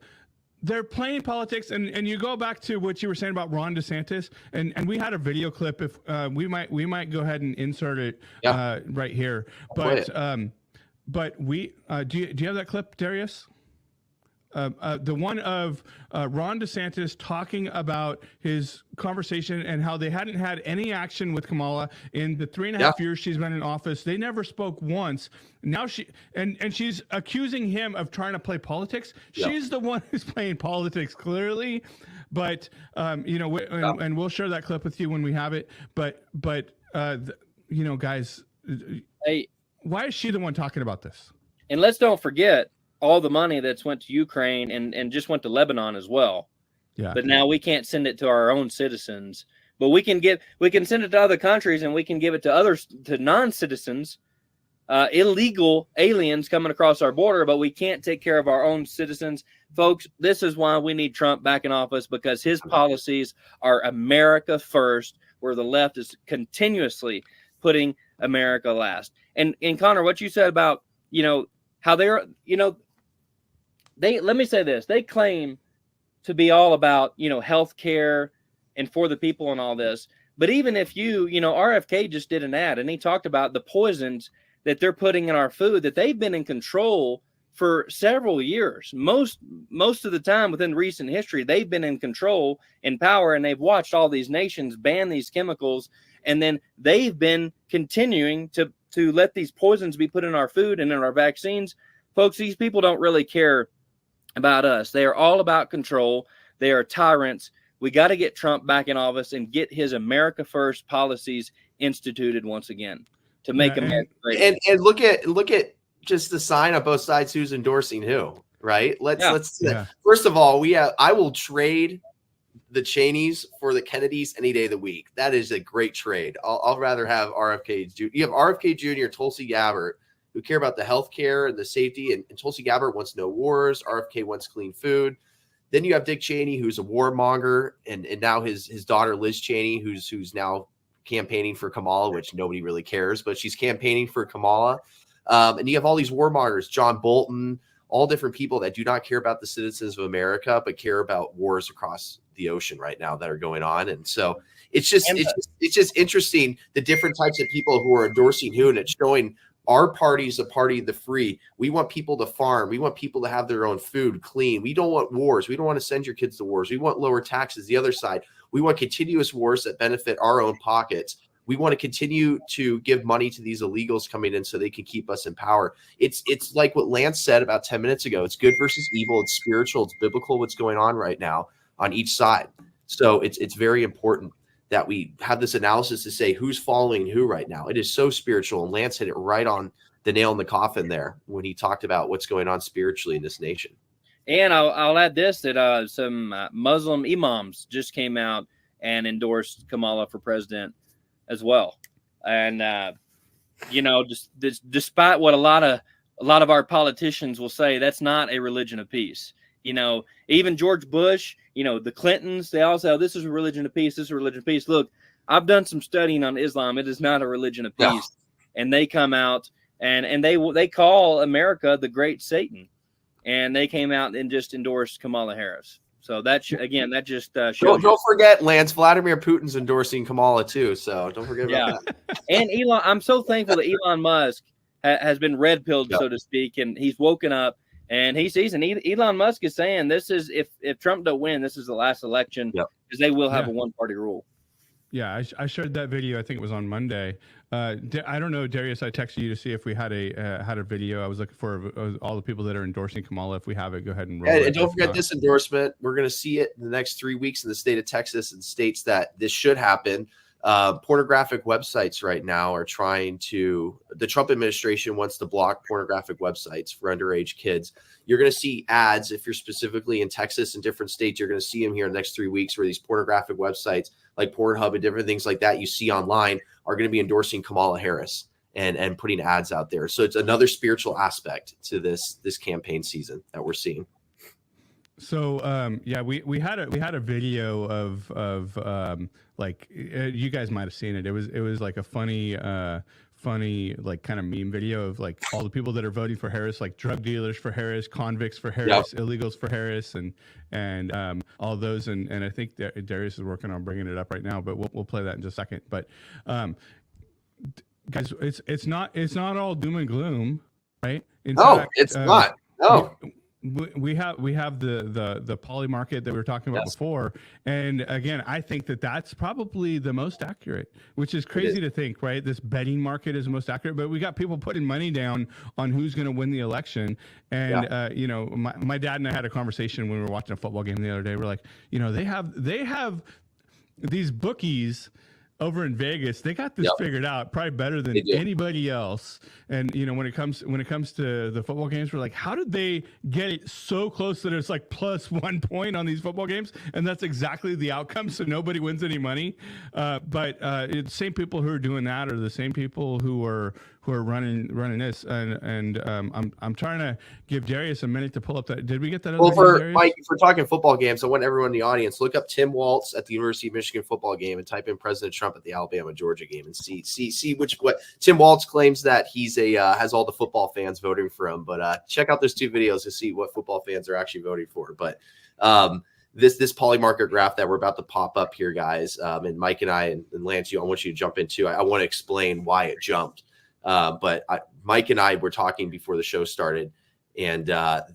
they're playing politics, and you go back to what you were saying about Ron DeSantis, and we had a video clip. If we might go ahead and insert it right here. But we do you have that clip, Darius? The one of Ron DeSantis talking about his conversation and how they hadn't had any action with Kamala in the 3.5 years she's been in office. They never spoke once. Now she's accusing him of trying to play politics. She's the one who's playing politics clearly, but and we'll share that clip with you when we have it. But guys, Hey, why is she the one talking about this? and let's don't forget all the money that's went to Ukraine and just went to Lebanon as well. Yeah. But now we can't send it to our own citizens. But we can send it to other countries, and we can give it to non-citizens, illegal aliens coming across our border, but we can't take care of our own citizens. Folks, this is why we need Trump back in office, because his policies are America first, where the left is continuously putting America last. And Connor, what you said about, how they're, let me say this. They claim to be all about, healthcare and for the people and all this. But even if RFK just did an ad and he talked about the poisons that they're putting in our food, that they've been in control for several years. Most of the time within recent history, they've been in control and power, and they've watched all these nations ban these chemicals. And then they've been continuing to let these poisons be put in our food and in our vaccines. Folks, these people don't really care about us. They are all about control. They are tyrants. We got to get Trump back in office and get his America First policies instituted once again to make America great. And look at just the sign on both sides who's endorsing who, right? Let's first of all, I will trade the Cheneys for the Kennedys any day of the week. That is a great trade. I'll rather have RFK Jr. You have RFK Jr., Tulsi Gabbard, who care about the healthcare and the safety, and Tulsi Gabbard wants no wars. RFK wants clean food. Then you have Dick Cheney, who's a warmonger, and now his daughter Liz Cheney, who's now campaigning for Kamala, which nobody really cares, but she's campaigning for Kamala. And you have all these warmongers, John Bolton, all different people that do not care about the citizens of America, but care about wars across the ocean right now that are going on. And so it's just interesting, the different types of people who are endorsing who, and it's showing our party is a party of the free. We want people to farm. We want people to have their own food, clean. We don't want wars. We don't want to send your kids to wars. We want lower taxes. The other side, we want continuous wars that benefit our own pockets. We want to continue to give money to these illegals coming in so they can keep us in power. It's like what Lance said about 10 minutes ago. It's good versus evil. It's spiritual. It's biblical what's going on right now on each side. So it's very important that we have this analysis to say who's following who right now. It is so spiritual. And Lance hit it right on the nail in the coffin there when he talked about what's going on spiritually in this nation. And I'll add this, that some Muslim imams just came out and endorsed Kamala for president as well. And, despite what a lot of our politicians will say, that's not a religion of peace. Even George Bush, the Clintons, they all say, oh, this is a religion of peace. This is a religion of peace. Look, I've done some studying on Islam. It is not a religion of peace. Yeah. And they come out and they call America the great Satan. And they came out and just endorsed Kamala Harris. So that shows. Don't forget, Lance, Vladimir Putin's endorsing Kamala too. So don't forget about that. And Elon, I'm so thankful that Elon Musk has been red pilled, so to speak, and he's woken up. And he sees, and Elon Musk is saying this is, if Trump don't win, this is the last election, because they will have a one-party rule. Yeah, I shared that video. I think it was on Monday. I don't know, Darius. I texted you to see if we had a video. I was looking for all the people that are endorsing Kamala. If we have it, go ahead and roll it. And don't forget this endorsement. We're going to see it in the next 3 weeks in the state of Texas and states that this should happen. Pornographic websites right now are the Trump administration wants to block pornographic websites for underage kids. You're going to see ads if you're specifically in Texas and different states. You're going to see them here in the next 3 weeks where these pornographic websites like Pornhub and different things like that you see online are going to be endorsing Kamala Harris and putting ads out there. So it's another spiritual aspect to this campaign season that we're seeing. So we had a video of like you guys might have seen it. It was like a funny like kind of meme video of like all the people that are voting for Harris, like drug dealers for Harris, convicts for Harris, illegals for Harris, and all those. And I think Darius is working on bringing it up right now, but we'll play that in just a second. But guys, it's not all doom and gloom, right? In fact, it's not. No. We have the poly market that we were talking about before, and again, I think that's probably the most accurate, which is crazy to think, right? This betting market is the most accurate, but we got people putting money down on who's going to win the election. And you know, my dad and I had a conversation when we were watching a football game the other day. We're like, you know, they have these bookies over in Vegas. They got this figured out probably better than anybody else. And you know, when it comes to the football games, we're like, how did they get it so close that it's like plus 1 point on these football games? And that's exactly the outcome. So nobody wins any money. But it's the same people who are doing that are the same people who are running this. And I'm trying to give Darius a minute to pull up that. Did we get that? Well, for Mike, if we're talking football games, I want everyone in the audience look up Tim Waltz at the University of Michigan football game and type in President Trump at the Alabama Georgia game and see what Tim Waltz claims that he's has all the football fans voting for him. But check out those two videos to see what football fans are actually voting for. But this poly market graph that we're about to pop up here, guys, and Mike and I and Lance, I want you to jump into. I want to explain why it jumped. But Mike and I were talking before the show started, and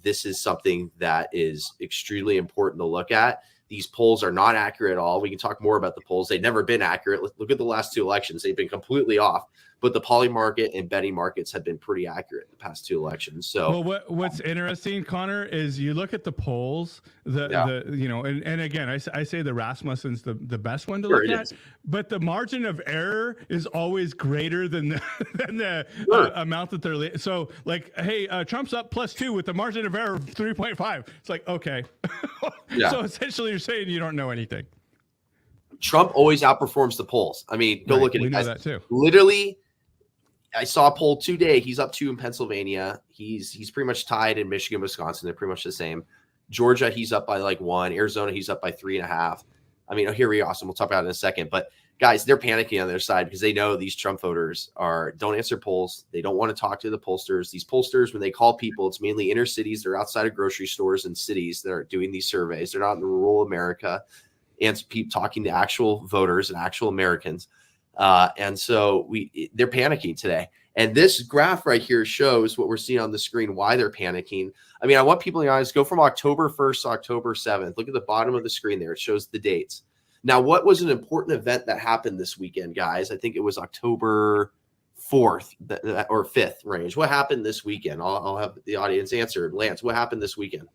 this is something that is extremely important to look at. These polls are not accurate at all. We can talk more about the polls. They've never been accurate. Look at the last two elections. They've been completely off. But the poly market and betting markets have been pretty accurate the past two elections. So, well, what's interesting, Connor, is you look at the polls. And again, I say the Rasmussen's the best one to look at, but the margin of error is always greater than the amount that they're. So, like, hey, Trump's up +2 with the margin of error of 3.5. It's like, okay, so essentially you're saying you don't know anything. Trump always outperforms the polls. I mean, go look at it. We know that too. Literally. I saw a poll today. He's up 2 in Pennsylvania. He's pretty much tied in Michigan, Wisconsin. They're pretty much the same. Georgia, he's up by like 1. Arizona, he's up by 3.5. I mean, here we are. Awesome. We'll talk about it in a second. But guys, they're panicking on their side because they know these Trump voters don't answer polls. They don't want to talk to the pollsters. These pollsters, when they call people, it's mainly inner cities. They're outside of grocery stores and cities that are doing these surveys. They're not in rural America and talking to actual voters and actual Americans. And so they're panicking today. And this graph right here shows what we're seeing on the screen, why they're panicking. I mean, I want people to be honest, go from October 1st to October 7th. Look at the bottom of the screen there. It shows the dates. Now, what was an important event that happened this weekend, guys? I think it was October 4th or 5th range. What happened this weekend? I'll have the audience answer. Lance, what happened this weekend?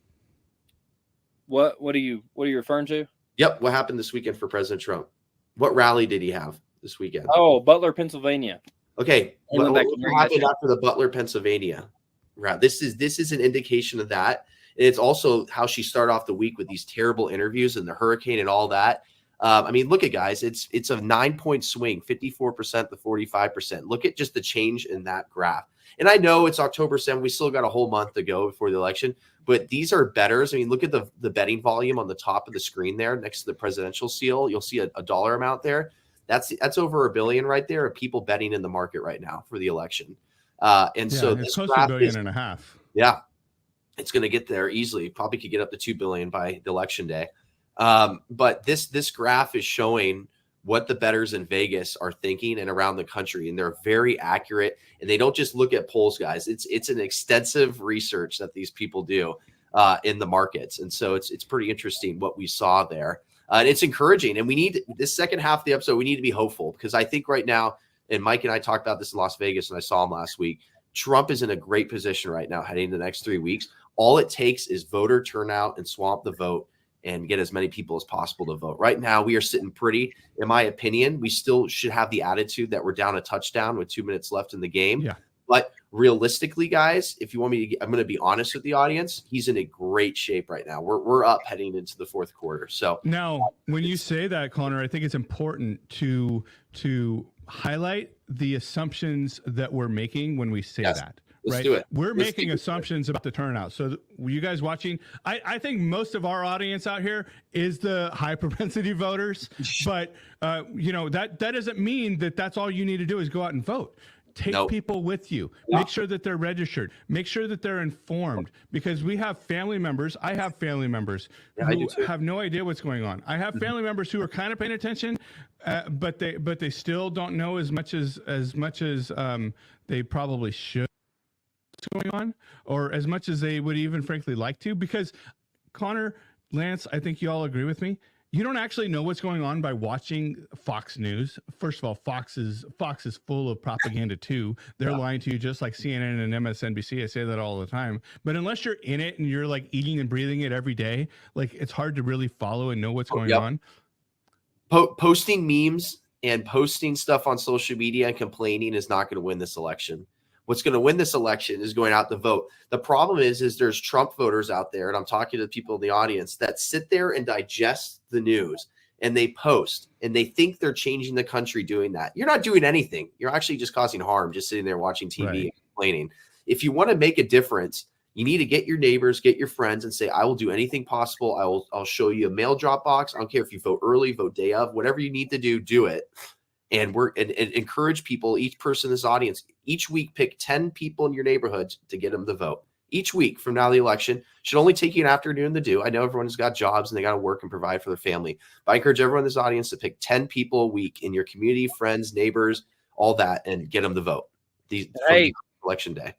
What are you referring to? Yep. What happened this weekend for President Trump? What rally did he have this weekend? Oh, Butler, Pennsylvania. Okay. What happened after the Butler, Pennsylvania route? This is an indication of that. And it's also how she started off the week with these terrible interviews and the hurricane and all that. I mean, look at guys, it's a 9-point swing, 54% to 45%. Look at just the change in that graph. And I know it's October 7th. We still got a whole month to go before the election, but these are bettors. I mean, look at the betting volume on the top of the screen there next to the presidential seal. You'll see a dollar amount there. That's over $1 billion right there of people betting in the market right now for the election. So this close to $1.5 billion. Yeah, it's going to get there easily. Probably could get up to $2 billion by the election day. But this graph is showing what the bettors in Vegas are thinking and around the country, and they're very accurate. And they don't just look at polls, guys. It's an extensive research that these people do in the markets, and so it's pretty interesting what we saw there. And it's encouraging. And we need this second half of the episode. We need to be hopeful because I think right now, and Mike and I talked about this in Las Vegas, and I saw him last week. Trump is in a great position right now heading into the next 3 weeks. All it takes is voter turnout and swamp the vote. and get as many people as possible to vote. Right now, we are sitting pretty. In my opinion, we still should have the attitude that we're down a touchdown with 2 minutes left in the game. Yeah. But realistically, guys, if you want me to, I'm going to be honest with the audience. He's in a great shape right now. We're up heading into the fourth quarter. So now, when you say that, Connor, I think it's important to highlight the assumptions that we're making when we say that. Let's right? do it. We're Let's making assumptions about the turnout. So you guys watching, I think most of our audience out here is the high propensity voters, but that doesn't mean that that's all you need to do is go out and vote. Take people with you. Make sure that they're registered. Make sure that they're informed, because we have family members. I have family members who have no idea what's going on. I have family members who are kind of paying attention, but they still don't know as much as they probably should. What's going on, or as much as they would even frankly like to, because Connor, Lance, I think you all agree with me. You don't actually know what's going on by watching Fox News. First of all, Fox is full of propaganda too. They're lying to you just like CNN and MSNBC. I say that all the time. But unless you're in it and you're like eating and breathing it every day, like it's hard to really follow and know what's going on. Posting memes and posting stuff on social media and complaining is not going to win this election. What's going to win this election is going out to vote. The problem is there's Trump voters out there, and I'm talking to the people in the audience that sit there and digest the news, and they post, and they think they're changing the country doing that. You're not doing anything. You're actually just causing harm, just sitting there watching TV and complaining. If you want to make a difference, you need to get your neighbors, get your friends, and say, I will do anything possible. I'll show you a mail drop box. I don't care if you vote early, vote day of, whatever you need to do it. And and encourage people, each person in this audience, each week, pick 10 people in your neighborhood to get them to vote. Each week from now, the election should only take you an afternoon to do. I know everyone's got jobs and they got to work and provide for their family. But I encourage everyone in this audience to pick 10 people a week in your community, friends, neighbors, all that, and get them to vote. Election day.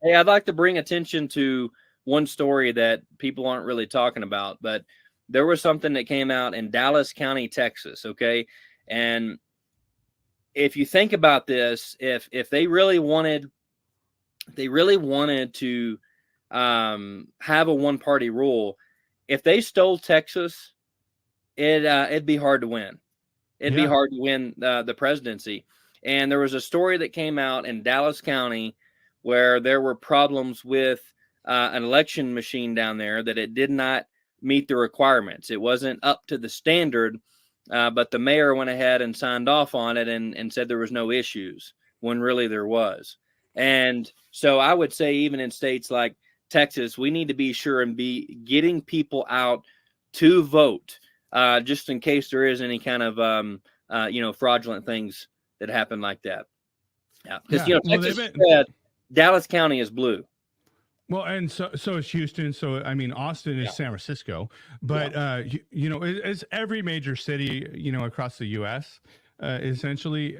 Hey, I'd like to bring attention to one story that people aren't really talking about, but there was something that came out in Dallas County, Texas. Okay. And if you think about this, if they really wanted to have a one-party rule, if they stole Texas, it'd be hard to win. It'd be hard to win the presidency. And there was a story that came out in Dallas County where there were problems with an election machine down there, that it did not meet the requirements. It wasn't up to the standard. But the mayor went ahead and signed off on it and said there was no issues, when really there was. And so I would say even in states like Texas, we need to be sure and be getting people out to vote, just in case there is any kind of, fraudulent things that happen like that. Yeah. Because, Texas said Dallas County is blue. Well, and so is Houston. So, I mean, Austin is San Francisco, but, it's every major city, across the U.S. Essentially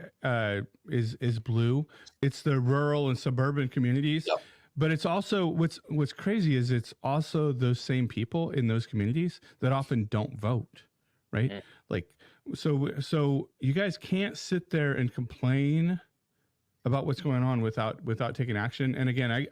is blue. It's the rural and suburban communities, but it's also what's crazy is it's also those same people in those communities that often don't vote, right? Like, so you guys can't sit there and complain about what's going on without taking action. And again,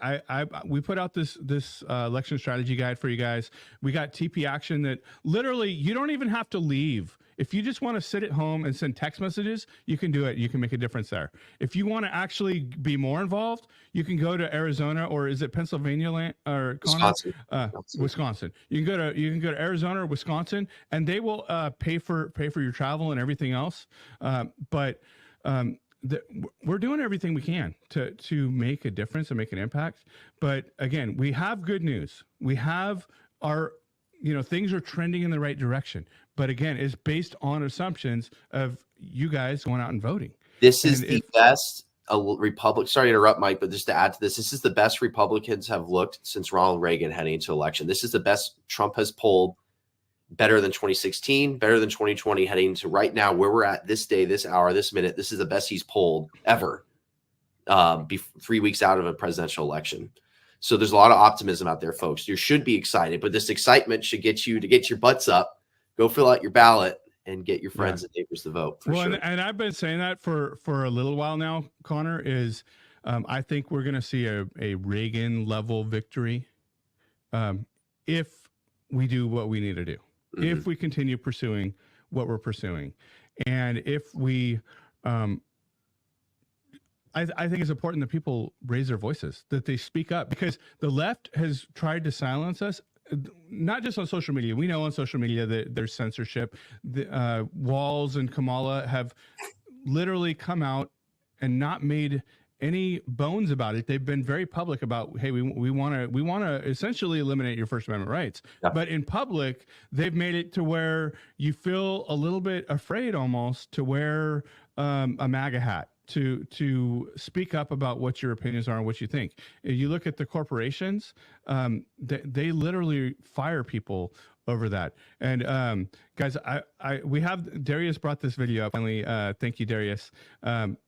we put out this election strategy guide for you guys. We got TP action that literally you don't even have to leave. If you just want to sit at home and send text messages, you can do it. You can make a difference there. If you want to actually be more involved, you can go to Arizona, or is it Pennsylvania or Wisconsin? Wisconsin. You can go to Arizona or Wisconsin, and they will pay for your travel and everything else. We're doing everything we can to make a difference and make an impact. But again, we have good news. We have things are trending in the right direction. But again, it's based on assumptions of you guys going out and voting. This is the best Republic. Sorry to interrupt, Mike, but just to add to this is the best Republicans have looked since Ronald Reagan heading into election. This is the best Trump has polled. Better than 2016, better than 2020, heading to right now where we're at this day, this hour, this minute. This is the best he's polled ever, 3 weeks out of a presidential election. So there's a lot of optimism out there, folks. You should be excited, but this excitement should get you to get your butts up, go fill out your ballot, and get your friends and neighbors to vote. Sure. And I've been saying that for a little while now, Connor, is I think we're going to see a Reagan level victory if we do what we need to do. if we continue pursuing what we're pursuing. And if we, I think it's important that people raise their voices, that they speak up, because the left has tried to silence us, not just on social media. We know on social media that there's censorship. Walls and Kamala have literally come out and not made any bones about it. They've been very public about, hey, we want to essentially eliminate your First Amendment rights. Yeah. But in public, they've made it to where you feel a little bit afraid almost to wear a MAGA hat, to speak up about what your opinions are and what you think. If you look at the corporations, they literally fire people over that. And guys, we have Darius brought this video up finally. Thank you, Darius.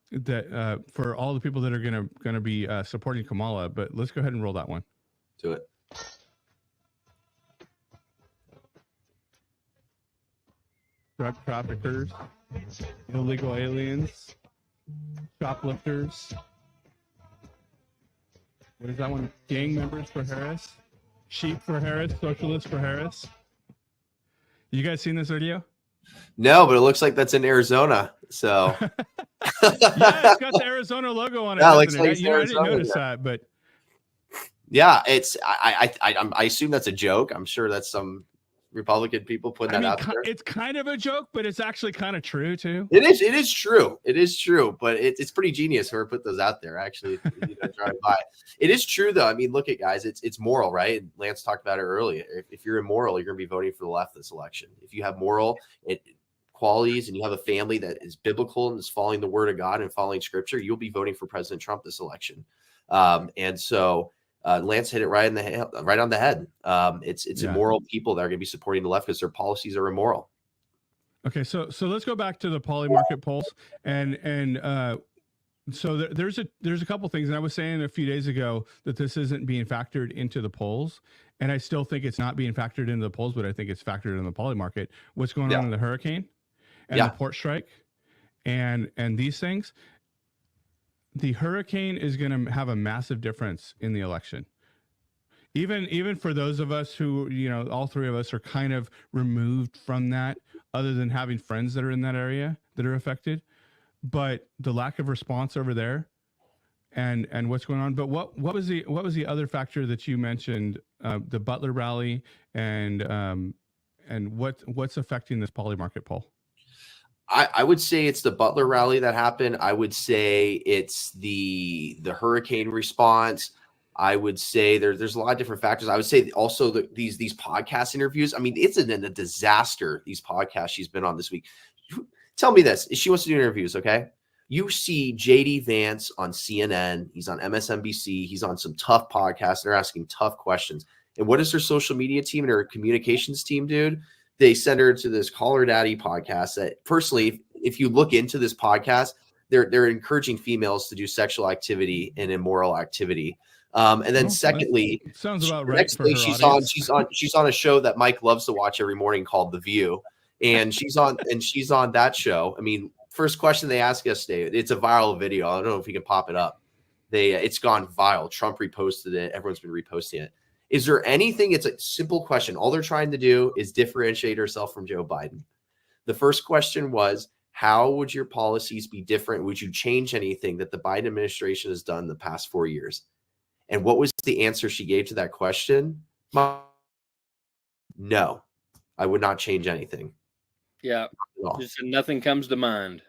That for all the people that are gonna be supporting Kamala. But let's go ahead and roll that one. Do it. Drug traffickers, illegal aliens, shoplifters. What is that one? Gang members for Harris, sheep for Harris, socialists for Harris. You guys seen this video? No, but it looks like that's in Arizona. So yeah, it's got the Arizona logo on it. Yeah, like I didn't notice that, but yeah, it's I assume that's a joke. I'm sure that's some Republican people putting that out there. It's kind of a joke, but it's actually kind of true too. It is true. It is true, but it's pretty genius whoever put those out there. Actually, driving by. It is true though. I mean, look at guys. It's moral, right? Lance talked about it earlier. If you're immoral, you're going to be voting for the left this election. If you have moral qualities and you have a family that is biblical and is following the word of God and following scripture, you'll be voting for President Trump this election. And so Lance hit it right on the head. It's immoral people that are going to be supporting the left because their policies are immoral. Okay, so let's go back to the poly market polls, and so there's a couple things, and I was saying a few days ago that this isn't being factored into the polls, and I still think it's not being factored into the polls, but I think it's factored in the poly market. What's going on in the hurricane and the port strike, and these things. The hurricane is going to have a massive difference in the election. Even for those of us who, all three of us are kind of removed from that, other than having friends that are in that area that are affected. But the lack of response over there, and what's going on. But what was the other factor that you mentioned? The Butler rally and what's affecting this poly market poll? I would say it's the Butler rally that happened. I would say it's the hurricane response. I would say there's a lot of different factors. I would say also these podcast interviews. I mean, it's a disaster, these podcasts she's been on this week. Tell me this. She wants to do interviews, okay? You see JD Vance on CNN. He's on MSNBC. He's on some tough podcasts. They're asking tough questions. And what does her social media team and her communications team do? They send her to this Call Her Daddy podcast that, personally, if you look into this podcast, they're encouraging females to do sexual activity and immoral activity. And then secondly, sounds about right. Next day she's on a show that Mike loves to watch every morning called The View. And she's on that show. I mean, first question they ask yesterday, it's a viral video. I don't know if you can pop it up. It's gone viral. Trump reposted it. Everyone's been reposting it. Is there anything? It's a simple question. All they're trying to do is differentiate herself from Joe Biden. The first question was, how would your policies be different? Would you change anything that the Biden administration has done the past 4 years? And what was the answer she gave to that question? No, I would not change anything. Yeah, just nothing comes to mind.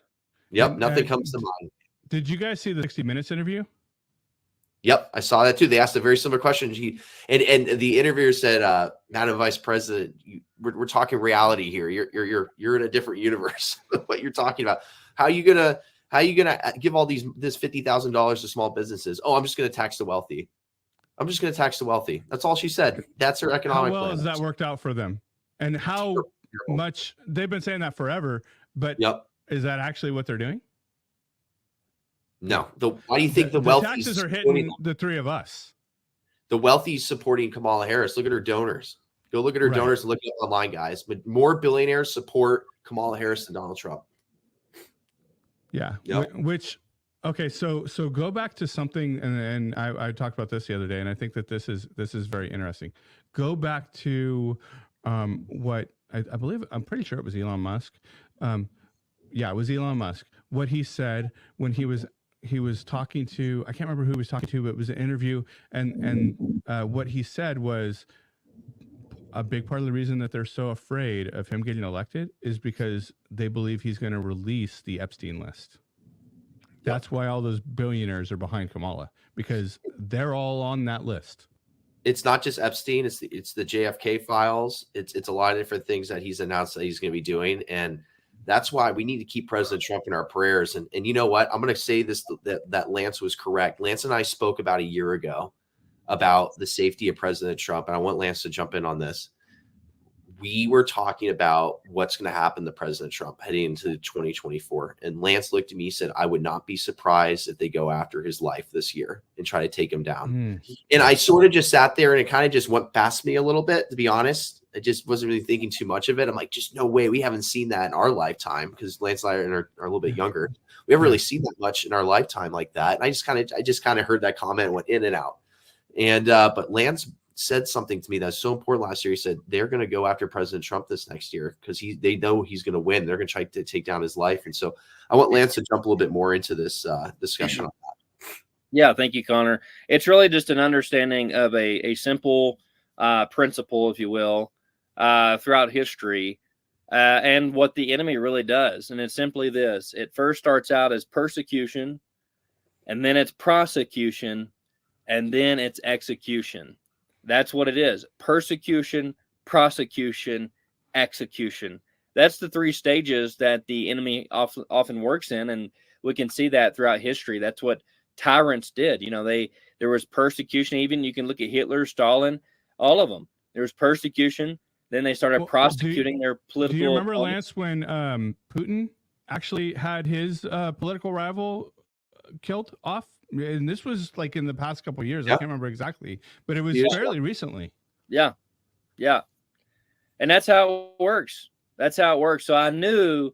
Yep, nothing comes to mind. Did you guys see the 60 Minutes interview? Yep, I saw that too. They asked a very similar question. And the interviewer said, "Madam Vice President, we're talking reality here. You're in a different universe. What you're talking about? How are you gonna give all this $50,000 to small businesses? Oh, I'm just gonna tax the wealthy. I'm just gonna tax the wealthy. That's all she said. That's her economic plan. How well has that worked out for them? And how much they've been saying that forever? But is that actually what they're doing? No. Why do you think the wealthy taxes are hitting the three of us? The wealthy is supporting Kamala Harris. Look at her donors. Go look at her donors and look it up online, guys. But more billionaires support Kamala Harris than Donald Trump. Yeah. Yep. Okay. So go back to something, and I talked about this the other day, and I think that this is very interesting. Go back to what I believe, I'm pretty sure it was Elon Musk. Yeah, it was Elon Musk. What he said when he was talking to, I can't remember who he was talking to, but it was an interview, and what he said was a big part of the reason that they're so afraid of him getting elected is because they believe he's going to release the Epstein list. That's why all those billionaires are behind Kamala, because they're all on that list. It's not just Epstein. It's the JFK files. It's a lot of different things that he's announced that he's going to be doing. And that's why we need to keep President Trump in our prayers. And you know what? I'm going to say this, that Lance was correct. Lance and I spoke about a year ago about the safety of President Trump. And I want Lance to jump in on this. We were talking about what's going to happen to President Trump heading into 2024. And Lance looked at me and said, I would not be surprised if they go after his life this year and try to take him down. And I sort of just sat there and it kind of just went past me a little bit, to be honest. I just wasn't really thinking too much of it. I'm like, just no way. We haven't seen that in our lifetime, because Lance and I are a little bit younger. We haven't really seen that much in our lifetime like that. And I just kind of heard that comment and went in and out. And, but Lance said something to me that's so important last year. He said they're going to go after President Trump this next year because they know he's going to win. They're going to try to take down his life. And so I want Lance to jump a little bit more into this discussion on that. Yeah, thank you, Connor. It's really just an understanding of a simple principle, if you will, throughout history and what the enemy really does. And it's simply this. It first starts out as persecution, and then it's prosecution, and then it's execution. That's what it is. Persecution, prosecution, execution. That's the three stages that the enemy often works in. And we can see that throughout history. That's what tyrants did. You know, there was persecution. Even you can look at Hitler, Stalin, all of them. There was persecution. Then they started prosecuting their political. Do you remember, Lance, when Putin actually had his political rival killed off? And this was like in the past couple of years. Yep. I can't remember exactly, but it was fairly recently. Yeah. Yeah. And that's how it works. That's how it works. So I knew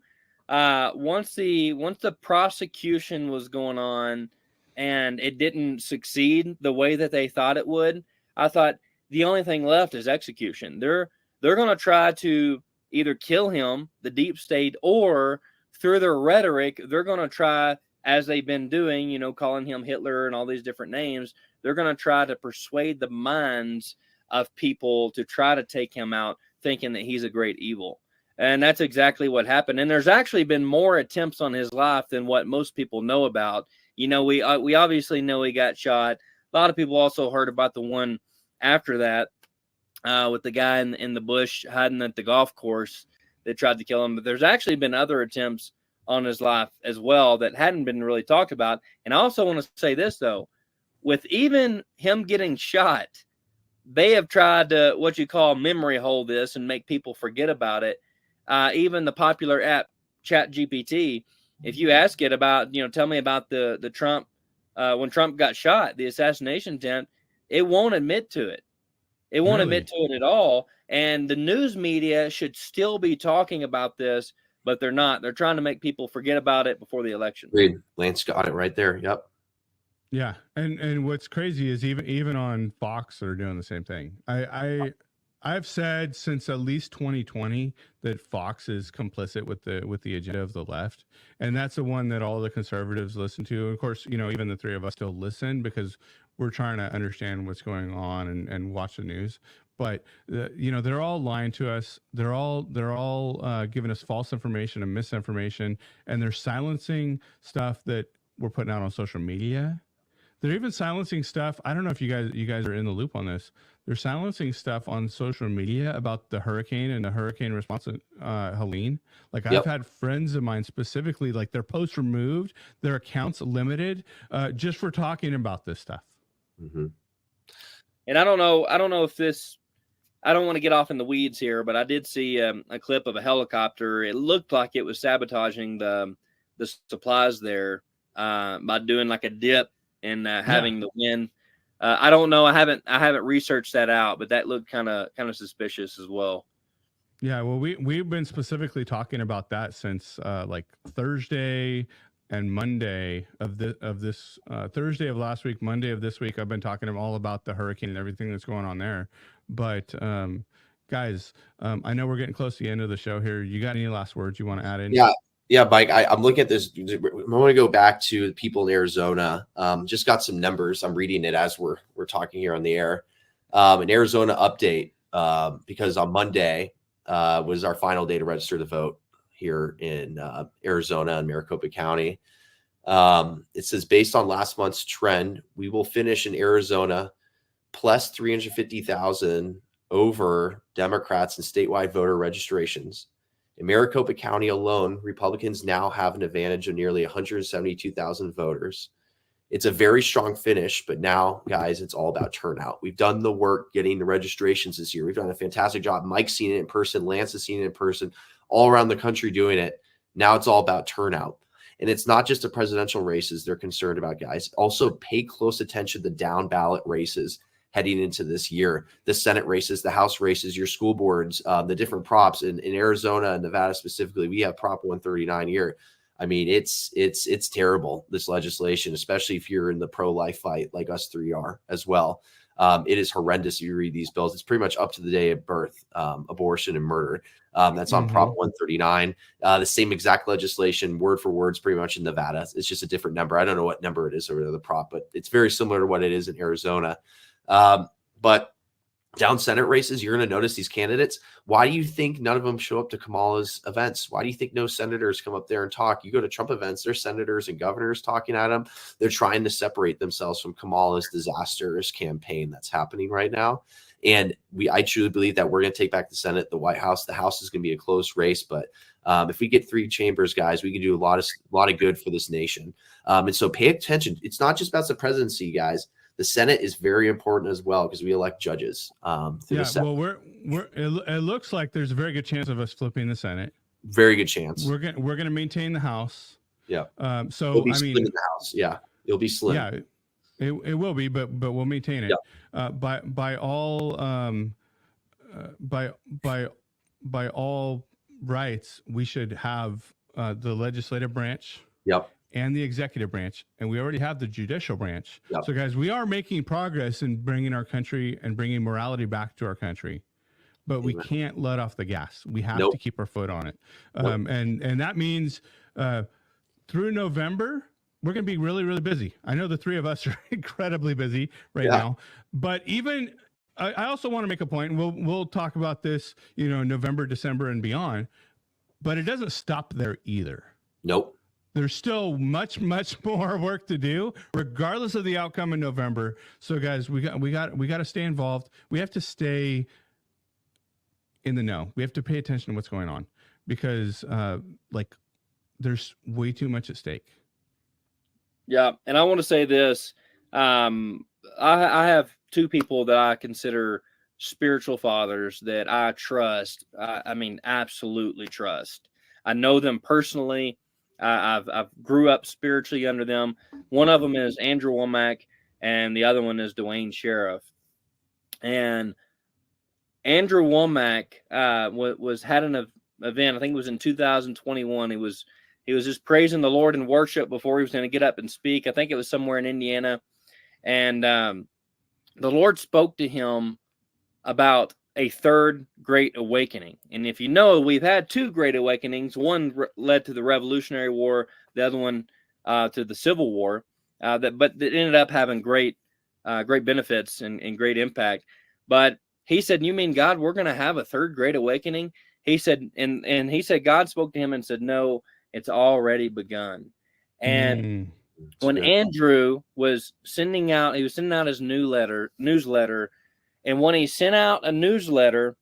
once the prosecution was going on and it didn't succeed the way that they thought it would, I thought the only thing left is execution. They're going to try to either kill him, the deep state, or through their rhetoric, they're going to try, as they've been doing, you know, calling him Hitler and all these different names, they're going to try to persuade the minds of people to try to take him out, thinking that he's a great evil. And that's exactly what happened. And there's actually been more attempts on his life than what most people know about. You know, we obviously know he got shot. A lot of people also heard about the one after that with the guy in the bush hiding at the golf course that tried to kill him. But there's actually been other attempts on his life as well that hadn't been really talked about. And I also want to say this, though, with even him getting shot, they have tried to what you call memory hole this and make people forget about it. Even the popular app ChatGPT, if you ask it about, you know, tell me about the Trump, when Trump got shot, the assassination attempt, it won't admit to it. It won't admit to it at all. And the news media should still be talking about this, but they're not. They're trying to make people forget about it before the election. Agreed. Lance got it right there. Yep. Yeah, and what's crazy is even on Fox they're doing the same thing. I've said since at least 2020 that Fox is complicit with the agenda of the left, and that's the one that all the conservatives listen to. Of course, you know, even the three of us still listen because we're trying to understand what's going on and watch the news. But you know, they're all lying to us. They're all giving us false information and misinformation, and they're silencing stuff that we're putting out on social media. They're even silencing stuff. I don't know if you guys are in the loop on this. They're silencing stuff on social media about the hurricane and the hurricane response to Helene. Like I've had friends of mine specifically, like their posts removed, their accounts limited, just for talking about this stuff. Mm-hmm. And I don't know if this. I don't want to get off in the weeds here, but I did see a clip of a helicopter. It looked like it was sabotaging the supplies there by doing like a dip and having the wind. I don't know. I haven't researched that out, but that looked kind of suspicious as well. Yeah, well, we've been specifically talking about that since like Thursday and Monday of this Thursday of last week, Monday of this week. I've been talking all about the hurricane and everything that's going on there. But guys, I know we're getting close to the end of the show here. You got any last words you want to add in? Yeah, Mike, I'm looking at this. I want to go back to the people in Arizona. Just got some numbers. I'm reading it as we're talking here on the air. An Arizona update, because on Monday was our final day to register to vote here in Arizona and Maricopa County. It says, based on last month's trend, we will finish in Arizona plus 350,000 over Democrats and statewide voter registrations. In Maricopa County alone, Republicans now have an advantage of nearly 172,000 voters. It's a very strong finish, but now, guys, it's all about turnout. We've done the work getting the registrations this year. We've done a fantastic job. Mike's seen it in person. Lance has seen it in person, all around the country doing it. Now it's all about turnout. And it's not just the presidential races they're concerned about, guys. Also, pay close attention to the down ballot races heading into this year, the Senate races, the House races, your school boards, the different props in Arizona and Nevada specifically. We have Prop 139 here. I mean, it's terrible, this legislation, especially if you're in the pro-life fight like us three are as well. It is horrendous if you read these bills. It's pretty much up to the day of birth, abortion and murder. That's on Prop 139. The same exact legislation, word for word, is pretty much in Nevada. It's just a different number. I don't know what number it is over the prop, but it's very similar to what it is in Arizona. But down Senate races, you're going to notice these candidates. Why do you think none of them show up to Kamala's events? Why do you think no senators come up there and talk? You go to Trump events, there's senators and governors talking at them. They're trying to separate themselves from Kamala's disastrous campaign that's happening right now. And I truly believe that we're going to take back the Senate, the White House. The House is going to be a close race, but if we get 3 chambers, guys, we can do a lot of good for this nation. And so pay attention. It's not just about the presidency, guys. The Senate is very important as well because we elect judges. Well, it looks like there's a very good chance of us flipping the Senate. Very good chance. We're going to maintain the House. Yeah. So it'll be slim in the House. Yeah, it'll be slim. Yeah, it will be, but we'll maintain it. Yeah. By all rights, we should have the legislative branch. Yep. And the executive branch, and we already have the judicial branch. Yep. So, guys, we are making progress in bringing our country and bringing morality back to our country, but we can't let off the gas. We have to keep our foot on it, and that means through November we're going to be really, really busy. I know the three of us are incredibly busy right now, but even I also want to make a point. And we'll talk about this, November, December, and beyond, but it doesn't stop there either. Nope. There's still much, much more work to do, regardless of the outcome in November. So, guys, we got to stay involved. We have to stay in the know. We have to pay attention to what's going on because, there's way too much at stake. Yeah, and I want to say this: I have 2 people that I consider spiritual fathers that I trust. I mean, absolutely trust. I know them personally. I've grew up spiritually under them. One of them is Andrew Womack, and the other one is Dwayne Sheriff. And Andrew Womack had an event. I think it was in 2021. He was just praising the Lord in worship before he was going to get up and speak. I think it was somewhere in Indiana, and the Lord spoke to him about a third great awakening. And if you know, we've had 2 great awakenings. One led to the Revolutionary War, the other one to the Civil War, but that ended up having great benefits and great impact. But he said, "You mean, God, we're going to have a third great awakening?" He said, and he said, God spoke to him and said, "No, it's already begun." And when Andrew was sending out his newsletter. And when he sent out a newsletter,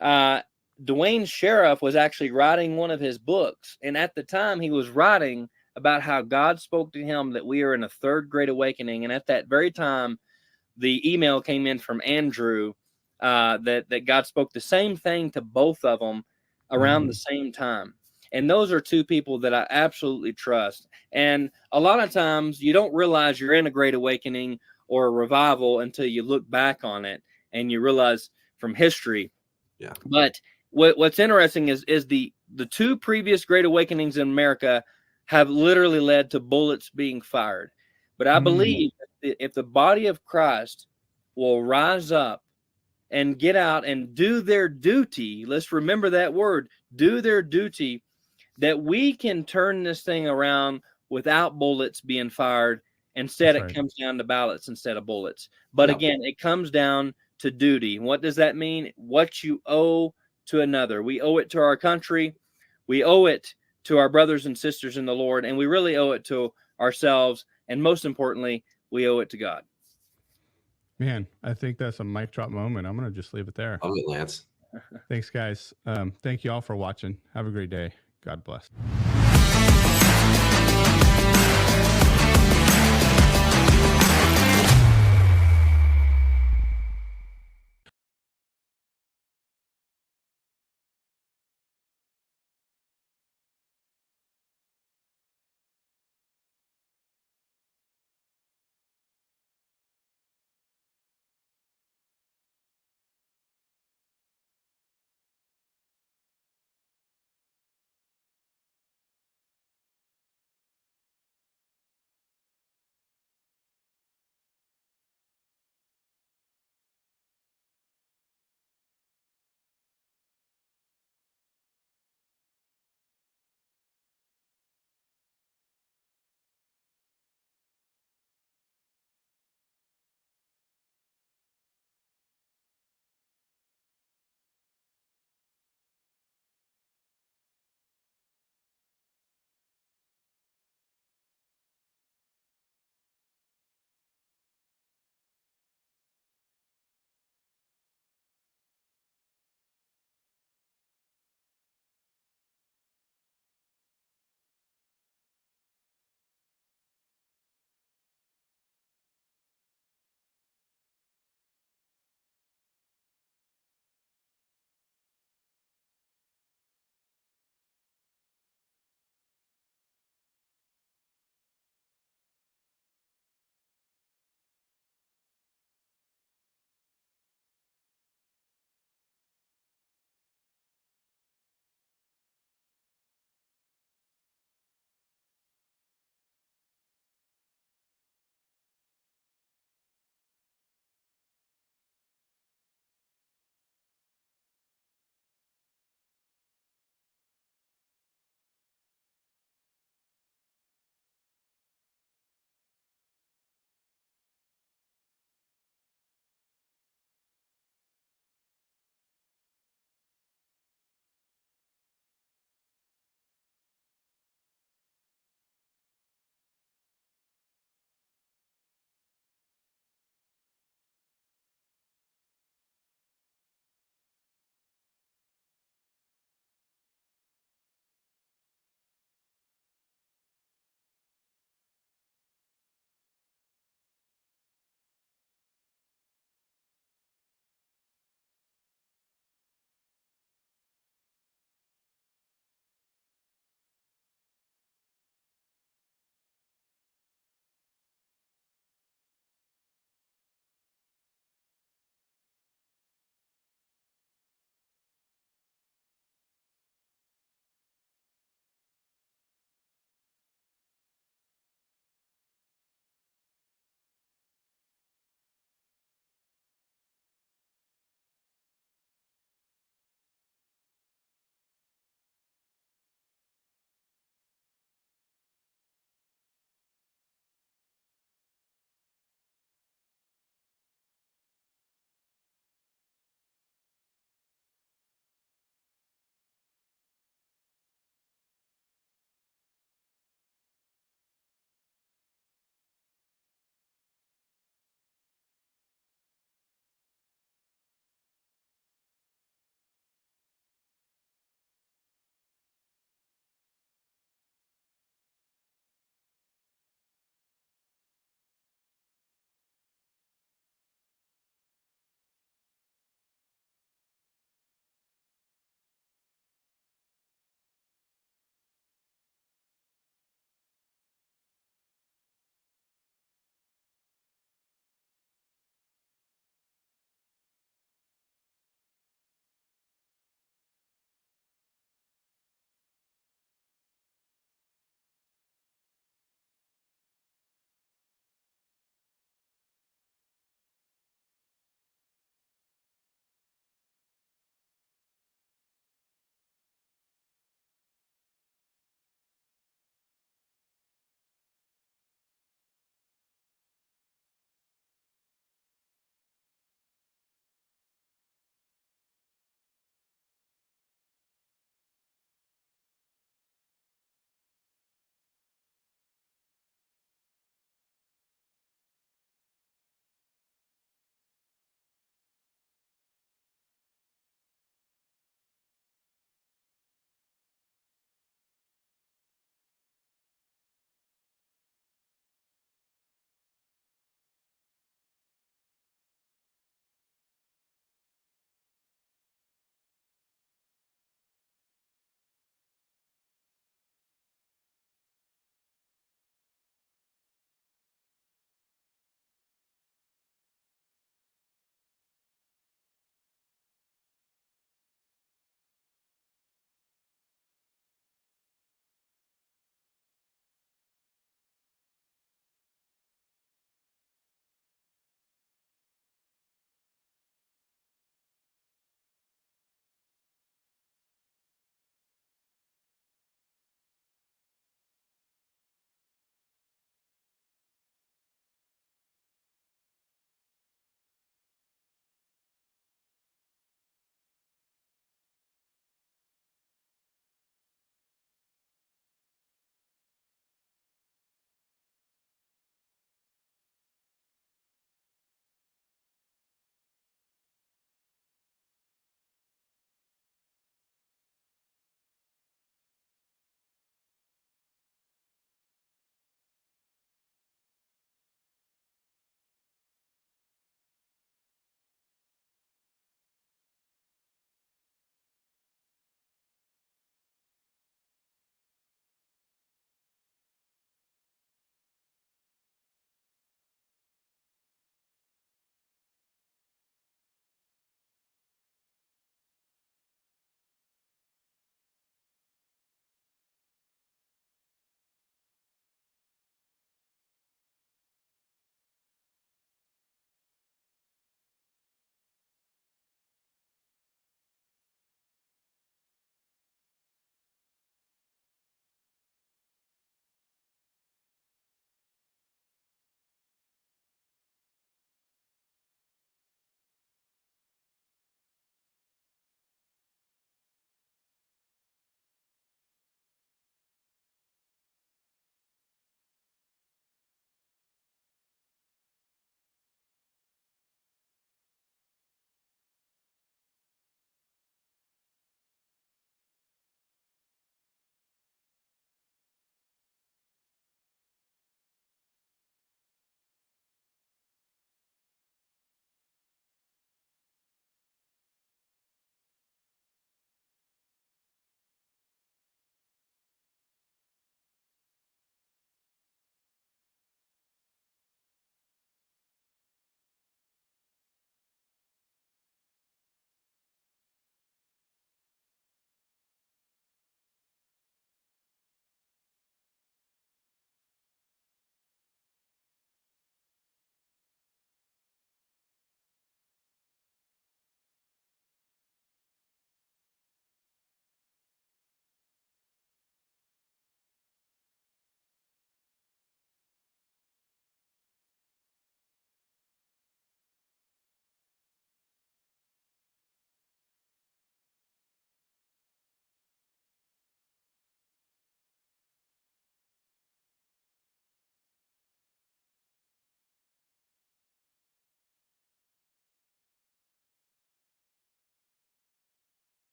Dwayne Sheriff was actually writing one of his books. And at the time, he was writing about how God spoke to him that we are in a third great awakening. And at that very time, the email came in from Andrew that God spoke the same thing to both of them around the same time. And those are 2 people that I absolutely trust. And a lot of times, you don't realize you're in a great awakening or a revival until you look back on it and you realize from history. Yeah. But what's interesting is the 2 previous great awakenings in America have literally led to bullets being fired. But I believe if the body of Christ will rise up and get out and do their duty. Let's remember that word, do their duty, that we can turn this thing around without bullets being fired. Instead, it comes down to ballots instead of bullets. But again, it comes down to duty. What does that mean? What you owe to another. We owe it to our country. We owe it to our brothers and sisters in the Lord. And we really owe it to ourselves. And most importantly, we owe it to God. Man, I think that's a mic drop moment. I'm going to just leave it there. Love it, Lance. Thanks, guys. Thank you all for watching. Have a great day. God bless.